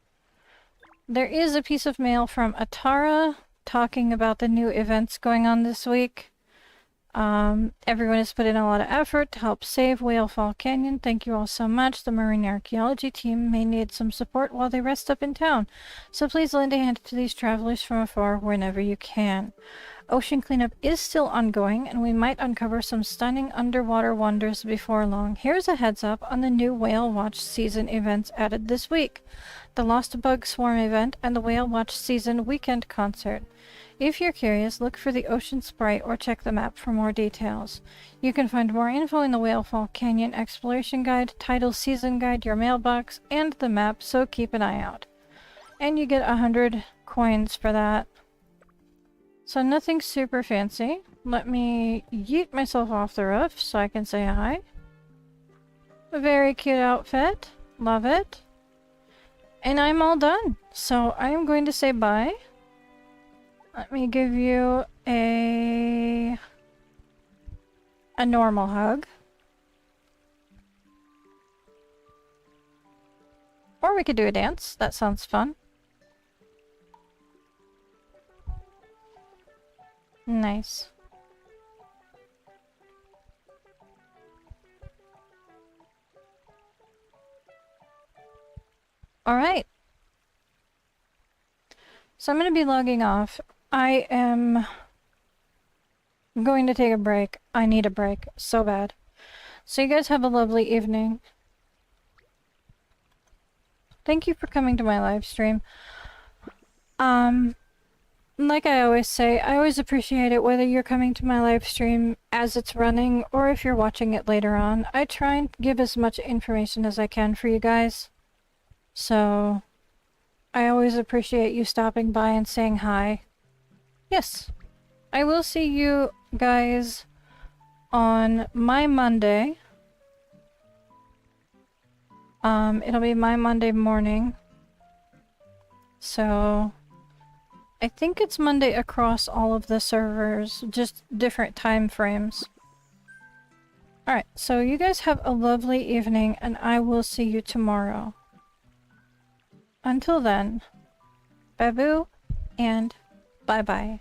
There is a piece of mail from Atara talking about the new events going on this week. Everyone has put in a lot of effort to help save Whale Fall Canyon. Thank you all so much. The marine archaeology team may need some support while they rest up in town, so please lend a hand to these travelers from afar whenever you can. Ocean cleanup is still ongoing, and we might uncover some stunning underwater wonders before long. Here's a heads up on the new Whale Watch season events added this week. The Lost Bug Swarm event and the Whale Watch season weekend concert. If you're curious, look for the Ocean Sprite or check the map for more details. You can find more info in the Whale Fall Canyon Exploration Guide, Title Season Guide, your mailbox, and the map, so keep an eye out. And you get 100 coins for that. So nothing super fancy. Let me yeet myself off the roof so I can say hi. A very cute outfit. Love it. And I'm all done. So I am going to say bye. Let me give you a normal hug. Or we could do a dance. That sounds fun. Nice. Alright. So I'm going to be logging off. I am going to take a break. I need a break so bad. So you guys have a lovely evening. Thank you for coming to my live stream. Like I always say, I always appreciate it whether you're coming to my live stream as it's running or if you're watching it later on. I try and give as much information as I can for you guys. So I always appreciate you stopping by and saying hi. Yes, I will see you guys on my Monday. It'll be my Monday morning. So I think it's Monday across all of the servers, just different time frames. Alright, so you guys have a lovely evening and I will see you tomorrow. Until then, babu and bye-bye.